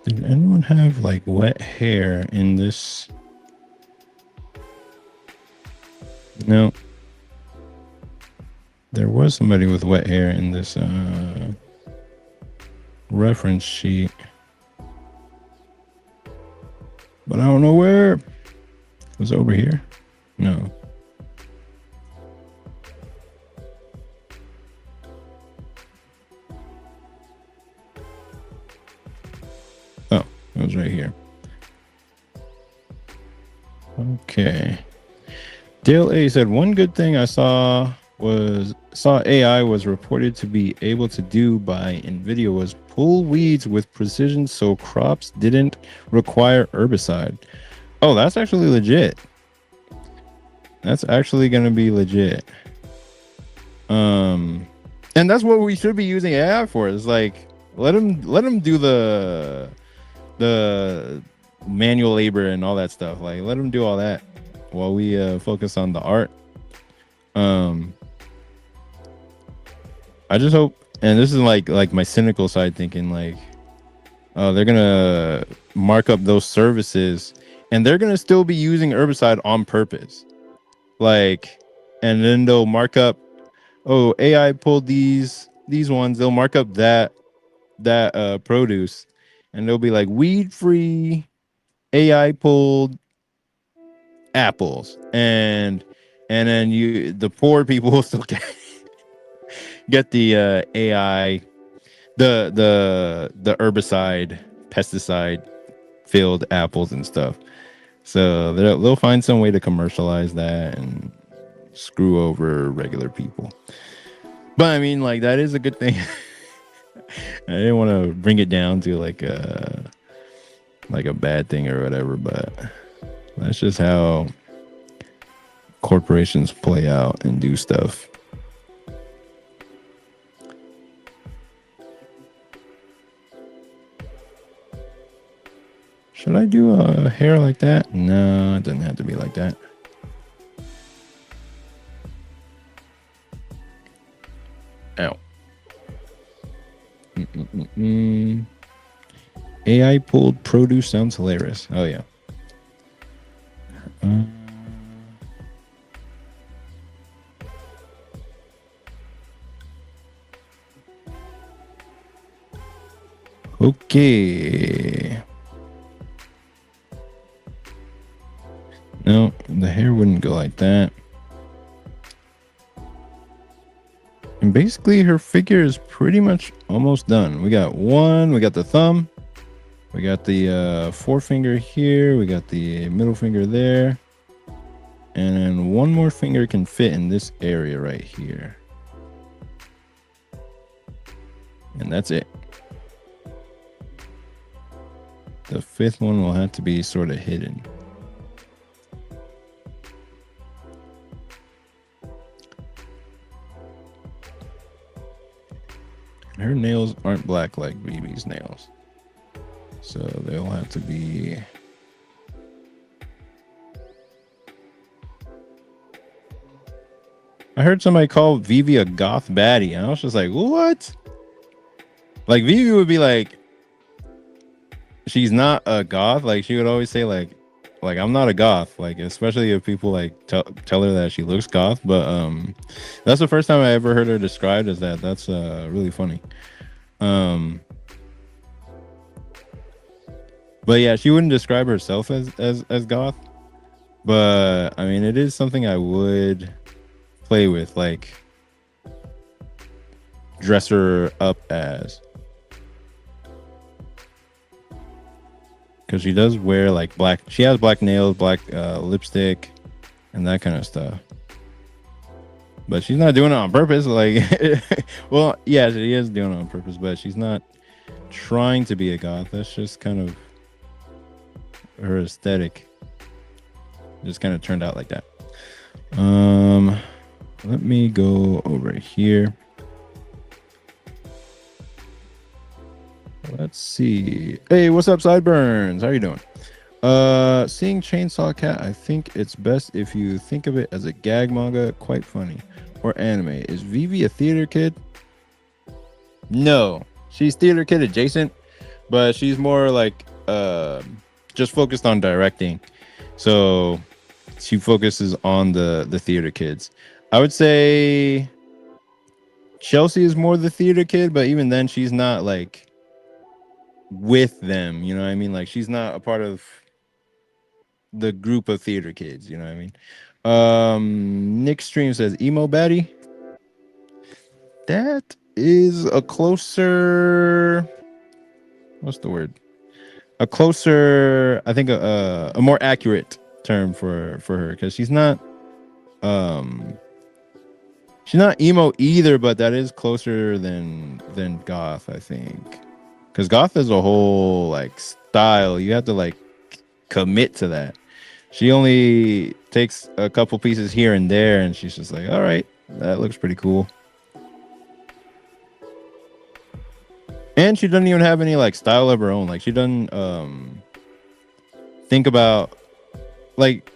Did anyone have like wet hair in this? No. There was somebody with wet hair in this reference sheet. But I don't know where. It was over here? No. Oh, it was right here. Okay. Dale A said, one good thing I saw AI was reported to be able to do by NVIDIA was pull weeds with precision so crops didn't require herbicide. Oh, that's actually legit. That's actually going to be legit. And that's what we should be using AI for. Is like let them do the manual labor and all that stuff. Like let them do all that while we focus on the art. I just hope, and this is like my cynical side thinking, like, oh, they're gonna mark up those services and they're gonna still be using herbicide on purpose. Like, and then they'll mark up, oh, AI pulled these ones, they'll mark up that produce, and they'll be like weed free AI pulled apples, and then the poor people will still get the AI, the herbicide, pesticide filled apples and stuff. So they'll find some way to commercialize that and screw over regular people. But I mean, like, that is a good thing. I didn't want to bring it down to like a bad thing or whatever, but that's just how corporations play out and do stuff. Should I do a hair like that? No, it doesn't have to be like that. Ow. AI pulled produce sounds hilarious. Oh yeah. Okay. No, the hair wouldn't go like that. And basically her figure is pretty much almost done. We got the thumb, we got the forefinger here, we got the middle finger there. And then one more finger can fit in this area right here. And that's it. The fifth one will have to be sort of hidden. Her nails aren't black like Vivi's nails. So they'll have to be... I heard somebody call Vivi a goth baddie, and I was just like, what? Like, Vivi would be like, she's not a goth. Like, she would always say, like I'm not a goth. Like, especially if people like tell her that she looks goth. But that's the first time I ever heard her described as that. That's really funny. But yeah, she wouldn't describe herself as goth. But I mean, it is something I would play with, like dress her up as, because she does wear like black. She has black nails, black lipstick, and that kind of stuff. But she's not doing it on purpose. Like, well, yeah, she is doing it on purpose, but she's not trying to be a goth. That's just kind of her aesthetic. Just kind of turned out like that. Let me go over here. Let's see. Hey, what's up, Sideburns? How are you doing? Seeing Chainsaw Cat, I think it's best if you think of it as a gag manga, quite funny, or anime. Is Vivi a theater kid? No, she's theater kid adjacent, but she's more like just focused on directing. So she focuses on the theater kids. I would say Chelsea is more the theater kid, but even then she's not like with them, you know what I mean? Like, she's not a part of the group of theater kids, you know what I mean? Nick Stream says emo baddie. That is a closer, what's the word? A closer, I think a more accurate term for her, because she's not emo either, but that is closer than goth, I think. Because goth is a whole like style. You have to like commit to that. She only takes a couple pieces here and there, and she's just like, all right, that looks pretty cool. And she doesn't even have any like style of her own. Like, she doesn't think about, like,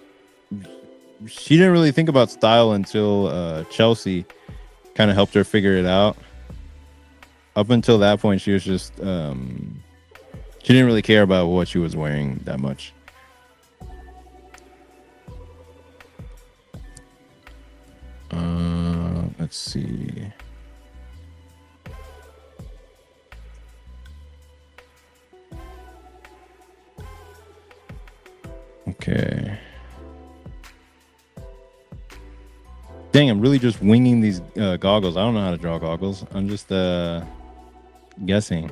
she didn't really think about style until Chelsea kind of helped her figure it out. Up until that point, she was just she didn't really care about what she was wearing that much. Let's see. Okay. Dang, I'm really just winging these goggles. I don't know how to draw goggles. I'm just guessing.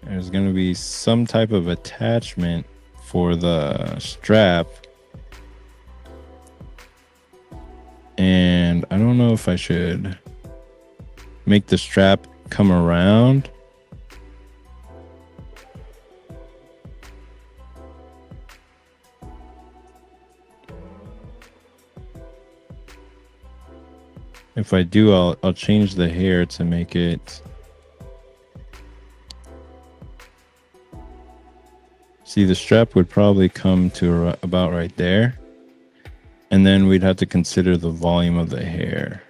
There's going to be some type of attachment for the strap. And I don't know if I should make the strap come around. If I do, I'll change the hair to make it. See, the strap would probably come to about right there. And then we'd have to consider the volume of the hair.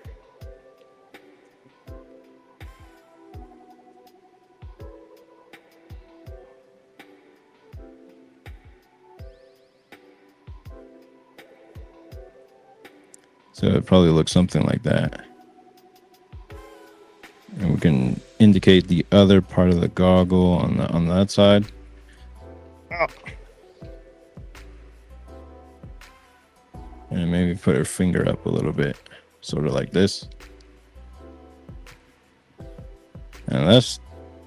So it probably looks something like that. And we can indicate the other part of the goggle on that side. Oh. And maybe put her finger up a little bit, sort of like this. And that's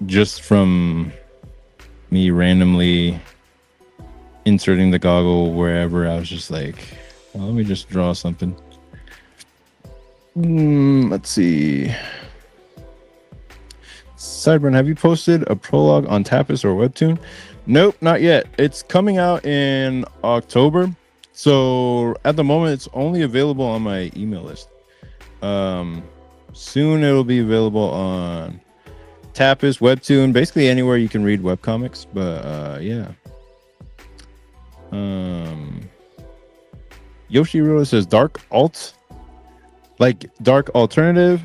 just from me randomly inserting the goggle wherever. I was just like, well, let me just draw something. Let's see. Sideburn, have you posted a prologue on Tapas or Webtoon? Nope, not yet. It's coming out in October. So at the moment, it's only available on my email list. Soon it'll be available on Tapas, Webtoon, basically anywhere you can read webcomics. But yeah. Yoshi Rula says dark alt, like dark alternative.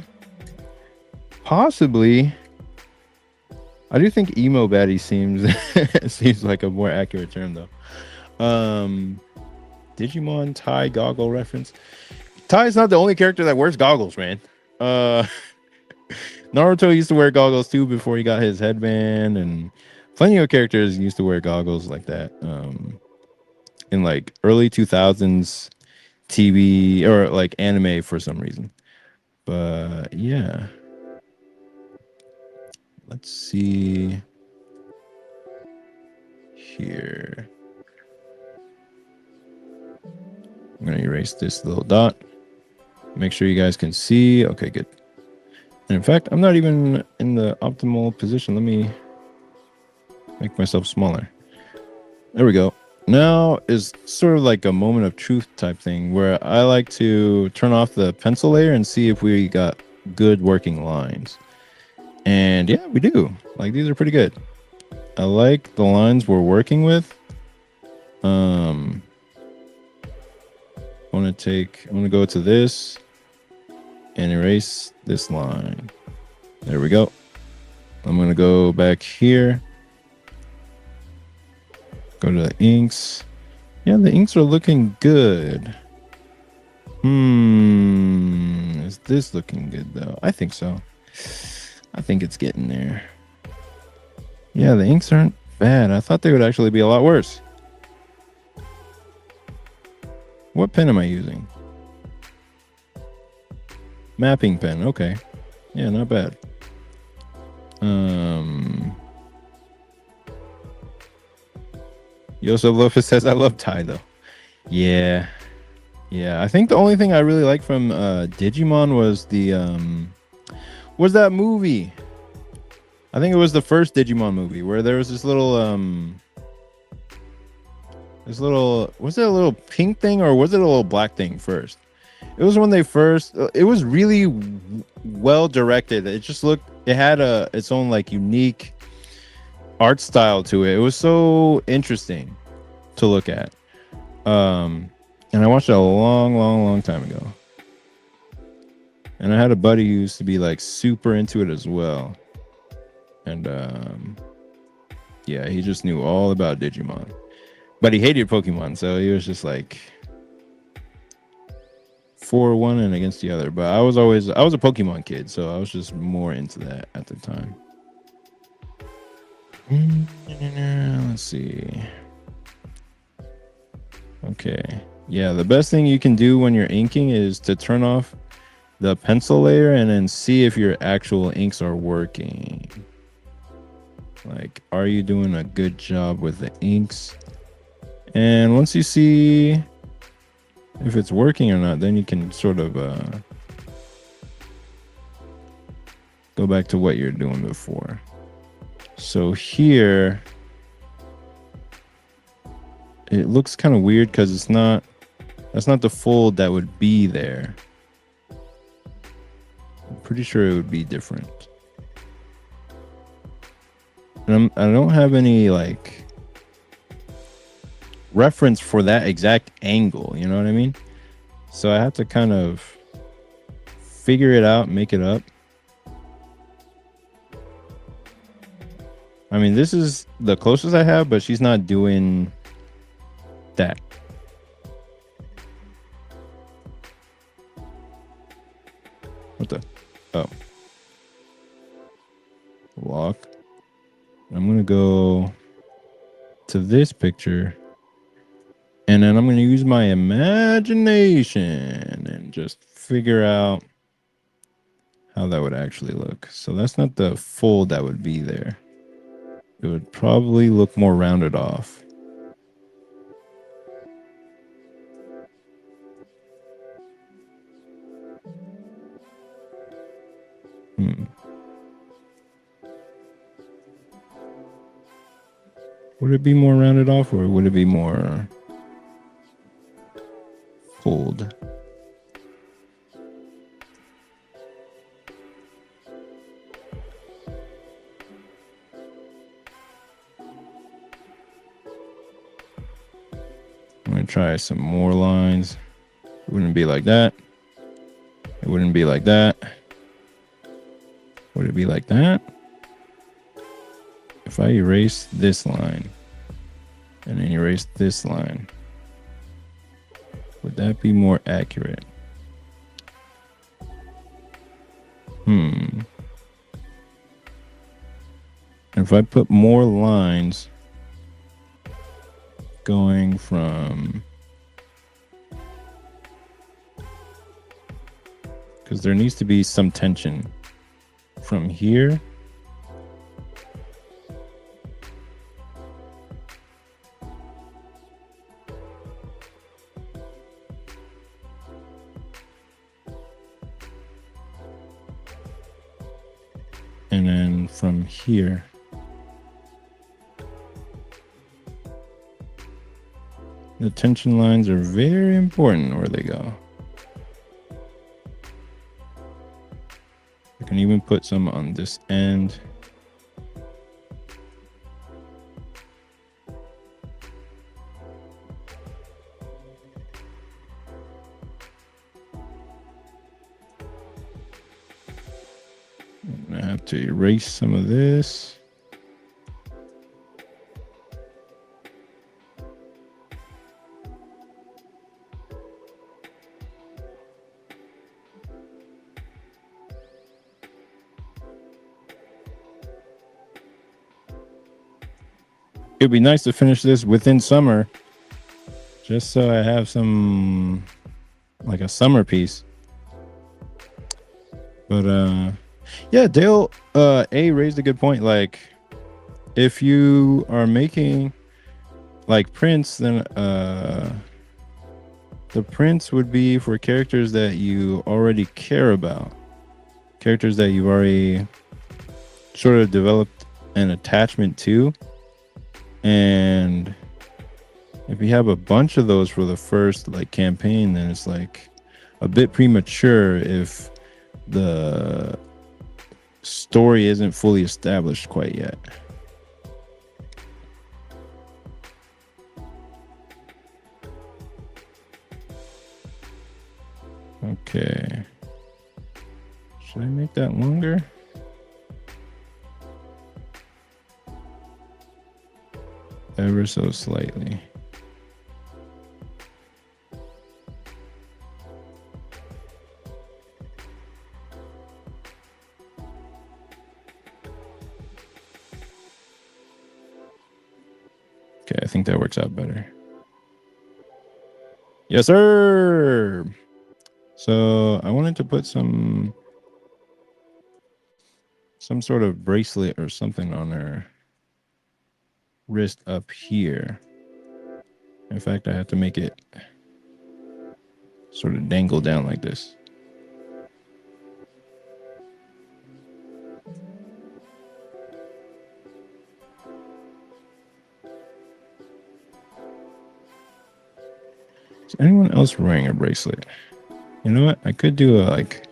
Possibly. I do think emo baddie seems like a more accurate term though. Digimon Tai goggle reference. Tai is not the only character that wears goggles, man. Naruto used to wear goggles too before he got his headband, and plenty of characters used to wear goggles like that. In like early 2000s TV or like anime for some reason. But yeah. Let's see here. I'm going to erase this little dot. Make sure you guys can see. Okay, good. And in fact, I'm not even in the optimal position. Let me make myself smaller. There we go. Now is sort of like a moment of truth type thing where I like to turn off the pencil layer and see if we got good working lines. And yeah, we do. Like, these are pretty good. I like the lines we're working with. I'm going to go to this and erase this line. There we go. I'm going to go back here. Go to the inks. Yeah, the inks are looking good. Is this looking good though? I think so. I think it's getting there. Yeah, the inks aren't bad. I thought they would actually be a lot worse. What pen am I using? Mapping pen. Okay. Yeah, not bad. Yosef Lopez says, I love Tai though. Yeah. Yeah. I think the only thing I really like from Digimon was was that movie. I think it was the first Digimon movie where there was this little was it a little pink thing or was it a little black thing first? It was when they first, it was really well directed. It just looked, it had its own like unique art style to it. It was so interesting to look at. And I watched it a long time ago. And I had a buddy who used to be like super into it as well. And yeah, he just knew all about Digimon. But he hated Pokemon, so he was just like for one and against the other. But I was a Pokemon kid, so I was just more into that at the time. Let's see. Okay. Yeah, the best thing you can do when you're inking is to turn off the pencil layer and then see if your actual inks are working. Like, are you doing a good job with the inks? And once you see if it's working or not, then you can sort of go back to what you're doing before. So here, it looks kind of weird because that's not the fold that would be there. I'm pretty sure it would be different. And I don't have any like reference for that exact angle, you know what I mean? So I have to kind of figure it out, make it up. I mean, this is the closest I have, but she's not doing that. What the? Oh. Lock. I'm going to go to this picture. And then I'm going to use my imagination and just figure out how that would actually look. So that's not the fold that would be there. It would probably look more rounded off. Would it be more rounded off or would it be more pulled? I'm going to try some more lines. It wouldn't be like that. It wouldn't be like that. Would it be like that? If I erase this line and then erase this line, would that be more accurate? If I put more lines going from, because there needs to be some tension from here and then from here. The tension lines are very important where they go. I can even put some on this end. I have to erase some of this. It'd be nice to finish this within summer, just so I have some, like a summer piece. But yeah, Dale A raised a good point. Like, if you are making like prints, then the prints would be for characters that you already care about, characters that you've already sort of developed an attachment to. And if you have a bunch of those for the first like campaign, then it's like a bit premature if the story isn't fully established quite yet. Okay. Should I make that longer? Ever so slightly. Okay, I think that works out better. Yes, sir. So I wanted to put some sort of bracelet or something on her wrist up here. In fact, I have to make it sort of dangle down like this. Is anyone else wearing a bracelet? You know what? I could do a like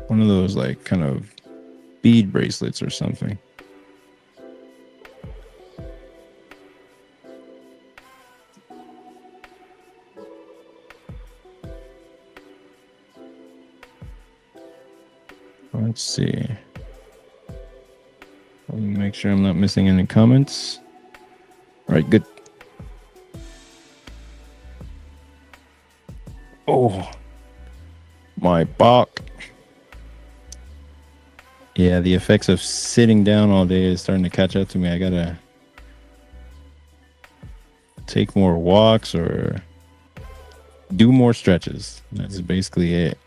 one of those like kind of bead bracelets or something. Let's see. Let me make sure I'm not missing any comments. All right, good. Oh, my back. Yeah, the effects of sitting down all day is starting to catch up to me. I gotta take more walks or do more stretches. That's basically it.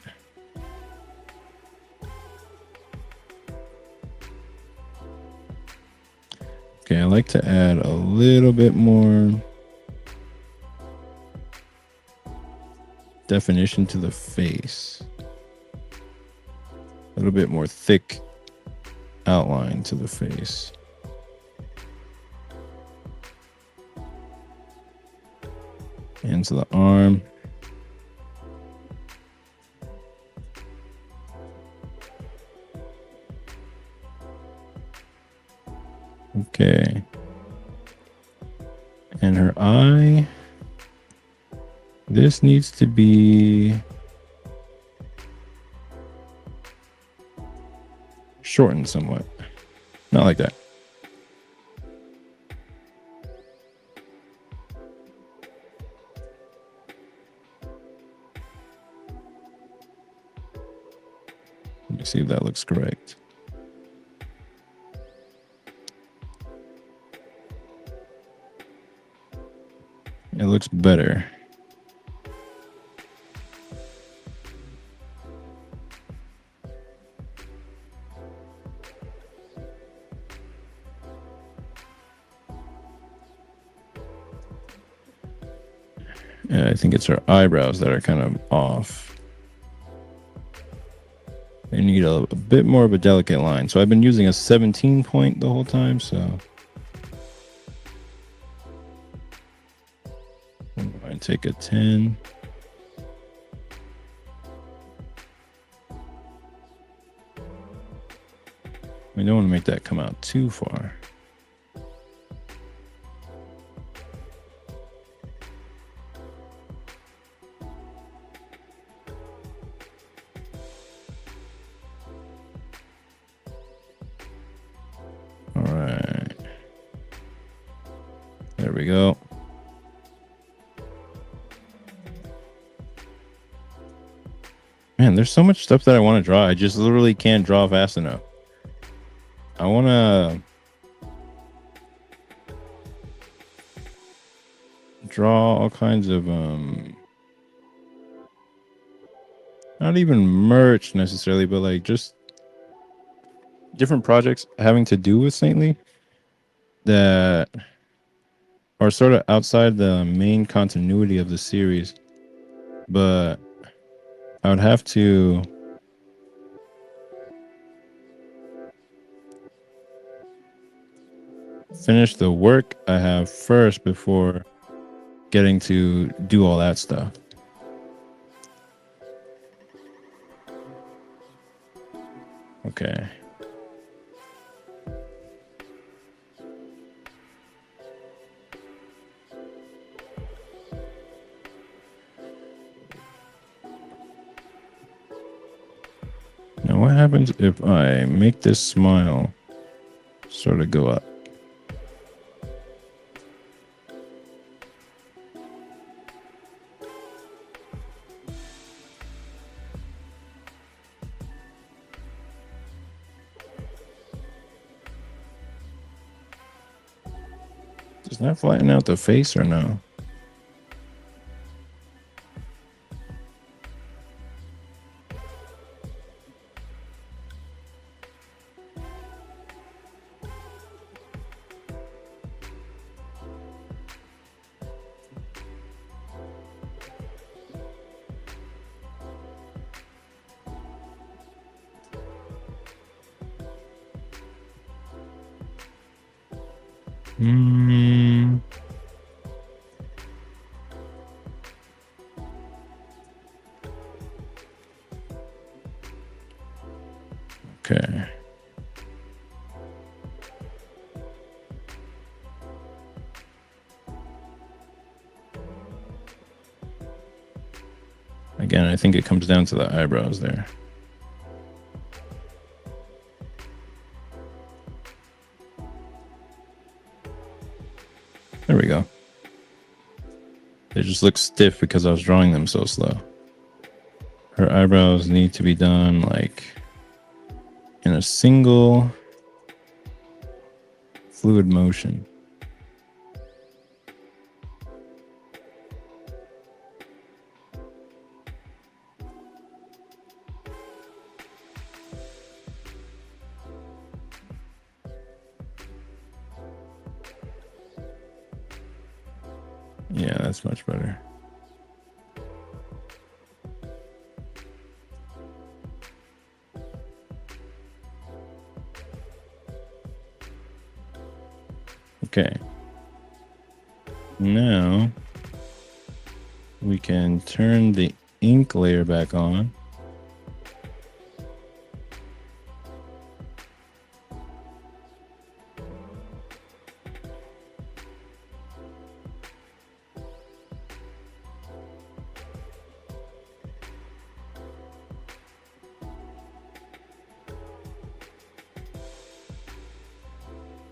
Okay, I like to add a little bit more definition to the face. A little bit more thick outline to the face. into the arm. Okay. And her eye. This needs to be shortened somewhat. Not like that. Let me see if that looks correct. It looks better. Yeah, I think it's her eyebrows that are kind of off. They need a bit more of a delicate line. So I've been using a 17 point the whole time, so I take a 10. We don't want to make that come out too far. All right. There we go. Man, there's so much stuff that I want to draw. I just literally can't draw fast enough. I want to draw all kinds of not even merch necessarily, but like just different projects having to do with Saintly that are sort of outside the main continuity of the series, but I would have to finish the work I have first before getting to do all that stuff. Okay. Now what happens if I make this smile sort of go up? Does that flatten out the face or no? Okay. Again, I think it comes down to the eyebrows there. There we go. They just look stiff because I was drawing them so slow. Her eyebrows need to be done like in a single fluid motion. Yeah, that's much better. Okay. Now we can turn the ink layer back on.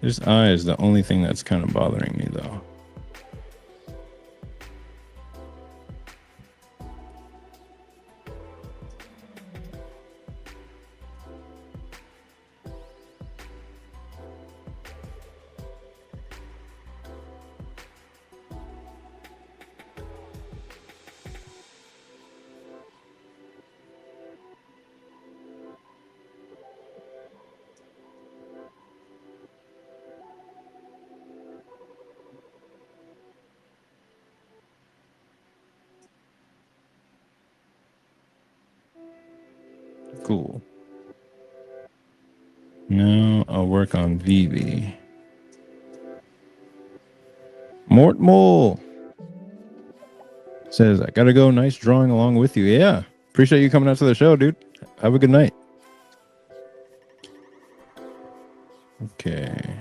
This eye is the only thing that's kind of bothering me, though. Cool. Now I'll work on Vivi. Mort Mole says, I gotta go. Nice drawing along with you. Yeah. Appreciate you coming out to the show, dude. Have a good night. Okay.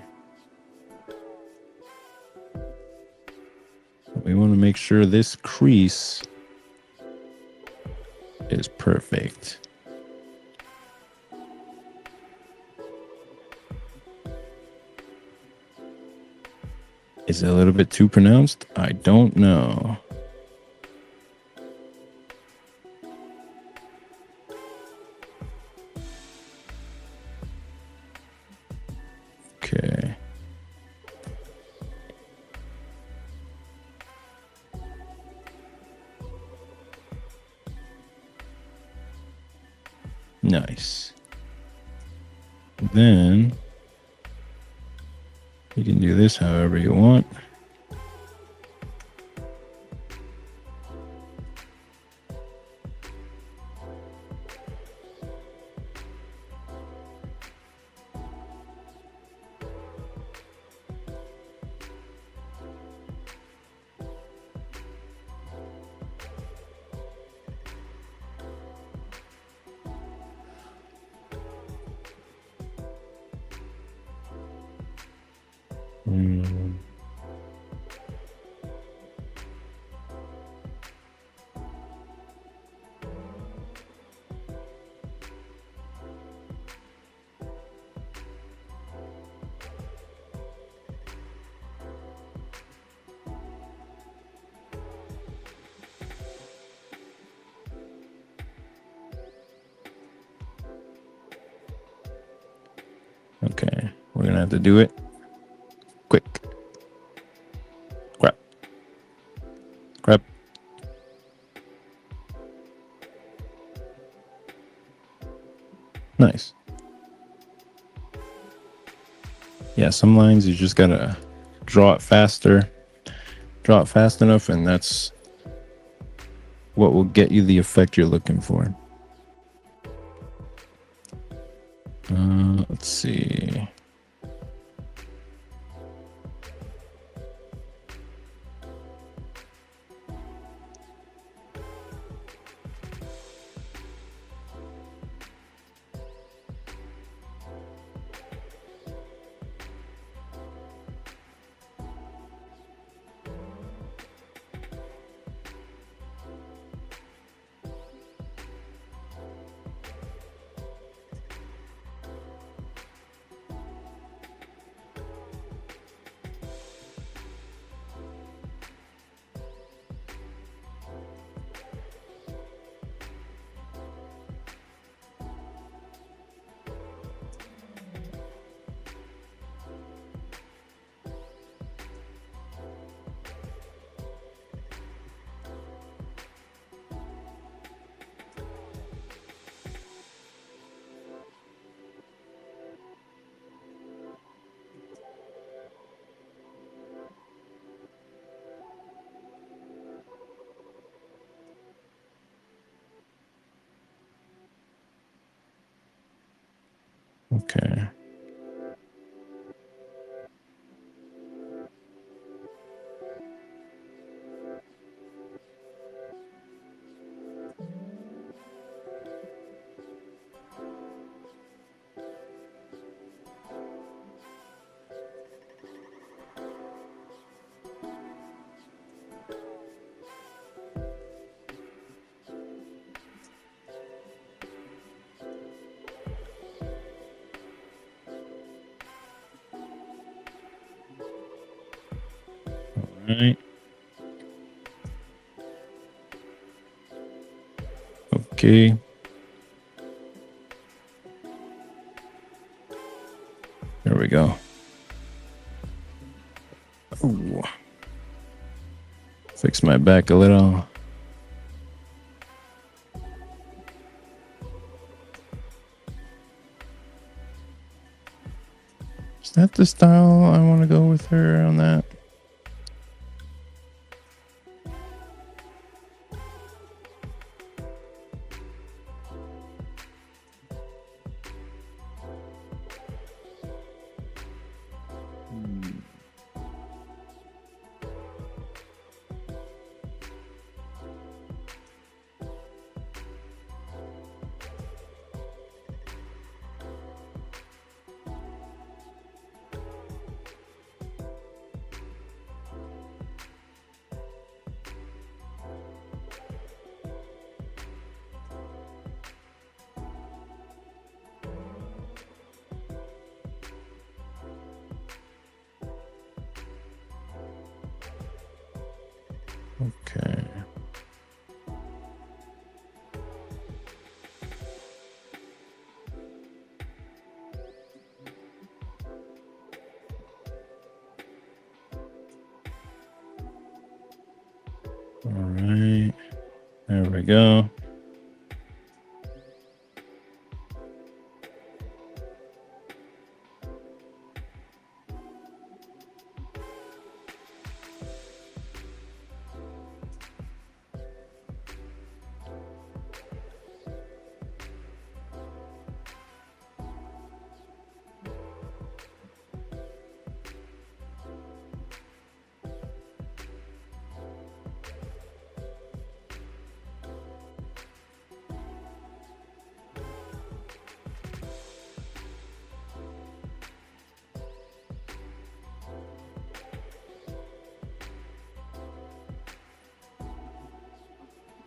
We want to make sure this crease is perfect. Is it a little bit too pronounced? I don't know. Okay. Nice. Then you can do this however you want. Okay, we're gonna have to do it quick. Crap. Nice. Yeah, some lines you just gotta draw it faster, draw it fast enough, and that's what will get you the effect you're looking for. Let's see. Okay. right. Okay. There we go. Ooh. Fix my back a little. Is that the style I want to go with her on that? Okay. All right. There we go.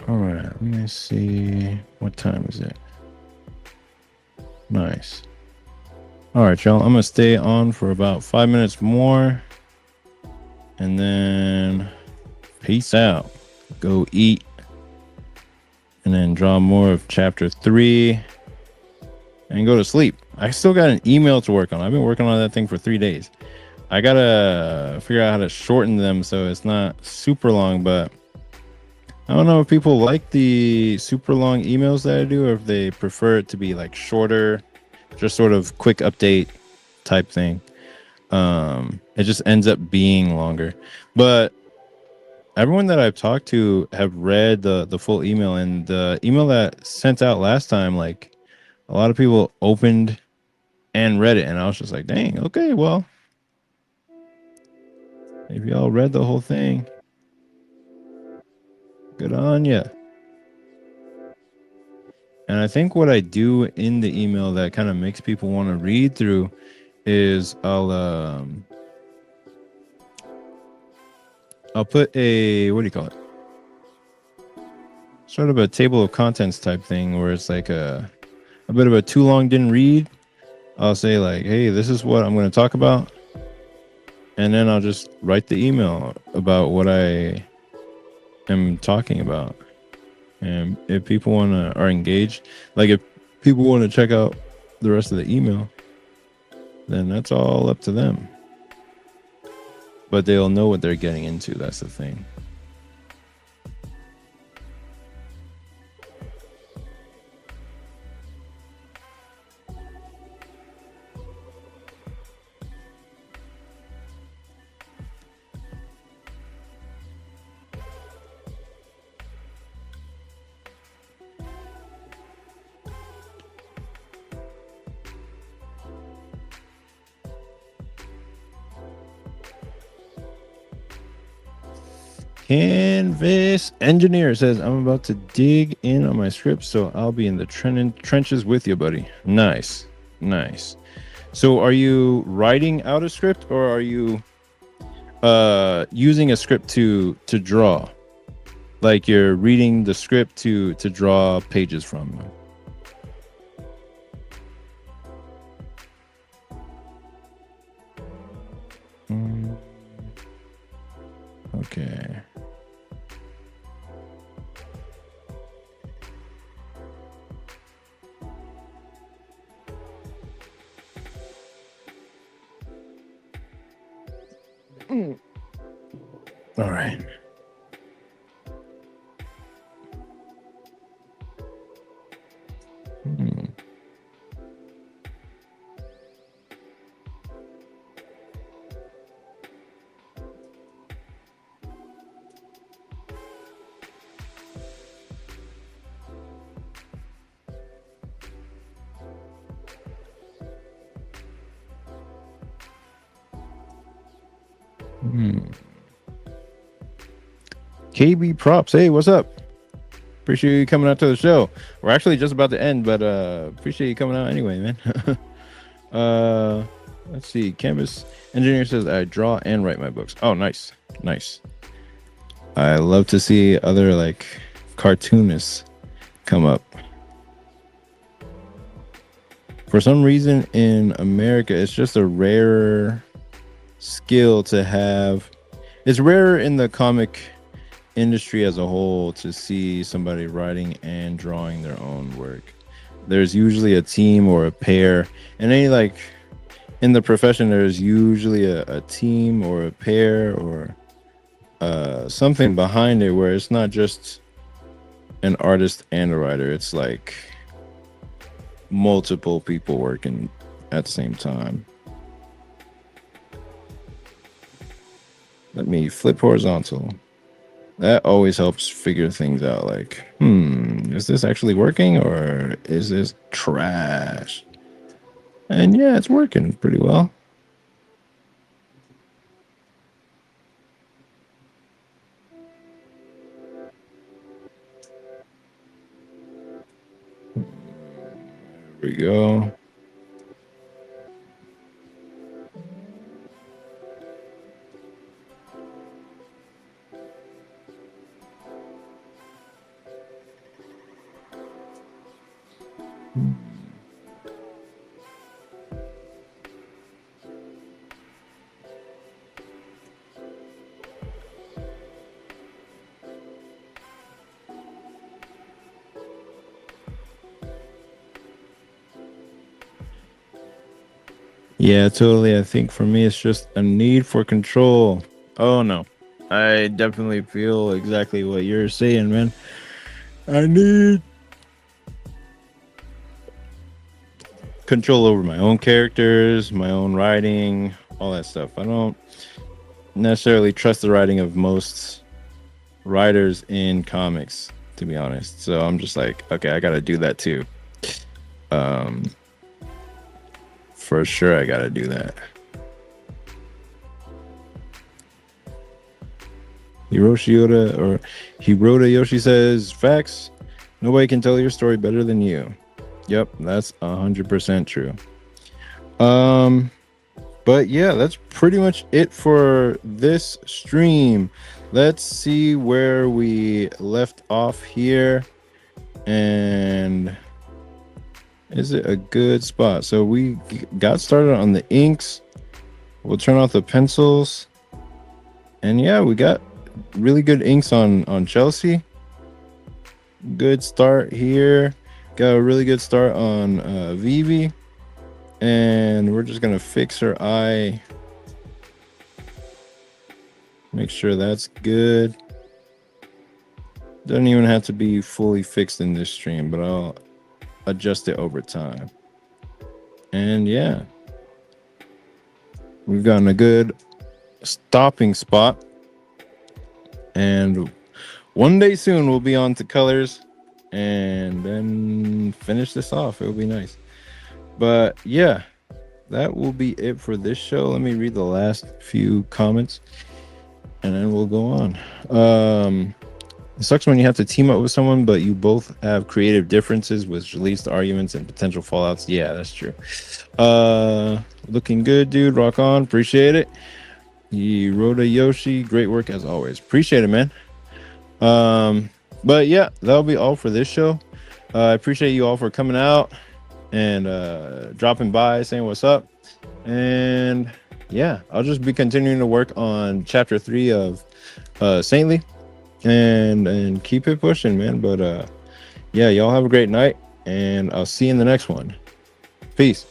All right, let me see. What time is it? Nice. All right, y'all. I'm going to stay on for about 5 minutes more. And then peace out. Go eat. And then draw more of chapter 3. And go to sleep. I still got an email to work on. I've been working on that thing for 3 days. I got to figure out how to shorten them so it's not super long, but I don't know if people like the super long emails that I do or if they prefer it to be like shorter, just sort of quick update type thing. It just ends up being longer. But everyone that I've talked to have read the full email, and the email that sent out last time, like a lot of people opened and read it, and I was just like, dang, okay, well, if y'all read the whole thing, good on ya. And I think what I do in the email that kind of makes people want to read through is I'll put a, what do you call it? Sort of a table of contents type thing where it's like a bit of a too long didn't read. I'll say like, hey, this is what I'm going to talk about. And then I'll just write the email about what I am talking about. And if people are engaged, like if people want to check out the rest of the email, then that's all up to them. But they'll know what they're getting into. That's the thing. Canvas Engineer says, I'm about to dig in on my script, so I'll be in the trenches with you, buddy. Nice. Nice. So are you writing out a script, or are you using a script to draw? Like you're reading the script to draw pages from? Okay. All right. KB Props. Hey, what's up? Appreciate you coming out to the show. We're actually just about to end, but appreciate you coming out anyway, man. Let's see. Canvas Engineer says I draw and write my books. Oh, nice. Nice. I love to see other like cartoonists come up. For some reason in America, it's just a rarer skill to have. It's rarer in the comic industry as a whole to see somebody writing and drawing their own work. There's usually a team or a pair, and any like in the profession, there's usually a team or a pair or something behind it where it's not just an artist and a writer. It's like multiple people working at the same time. Let me flip horizontal. That always helps figure things out. Like, is this actually working or is this trash? And yeah, it's working pretty well. There we go. Yeah, totally. I think for me, it's just a need for control. Oh, no. I definitely feel exactly what you're saying, man. I need control over my own characters, my own writing, all that stuff. I don't necessarily trust the writing of most writers in comics, to be honest. So I'm just like, okay, I got to do that too. For sure, I gotta do that. Hiroda Yoshi says, facts. Nobody can tell your story better than you. Yep, that's 100% true. But yeah, that's pretty much it for this stream. Let's see where we left off here. And is it a good spot? So we got started on the inks. We'll turn off the pencils. And yeah, we got really good inks on Chelsea. Good start here. Got a really good start on Vivi. And we're just going to fix her eye. Make sure that's good. Doesn't even have to be fully fixed in this stream, but I'll adjust it over time. And yeah, we've gotten a good stopping spot, and one day soon we'll be on to colors and then finish this off. It will be nice. But yeah, that will be it for this show. Let me read the last few comments and then we'll go on. It sucks when you have to team up with someone, but you both have creative differences, which leads to arguments and potential fallouts. Yeah, that's true. Looking good, dude. Rock on. Appreciate it. Hiroda Yoshi, great work as always. Appreciate it, man. But yeah, that'll be all for this show. I appreciate you all for coming out and dropping by, saying what's up. And yeah, I'll just be continuing to work on chapter 3 of Saintly, and keep it pushing, man. But yeah, y'all have a great night, and I'll see you in the next one. Peace.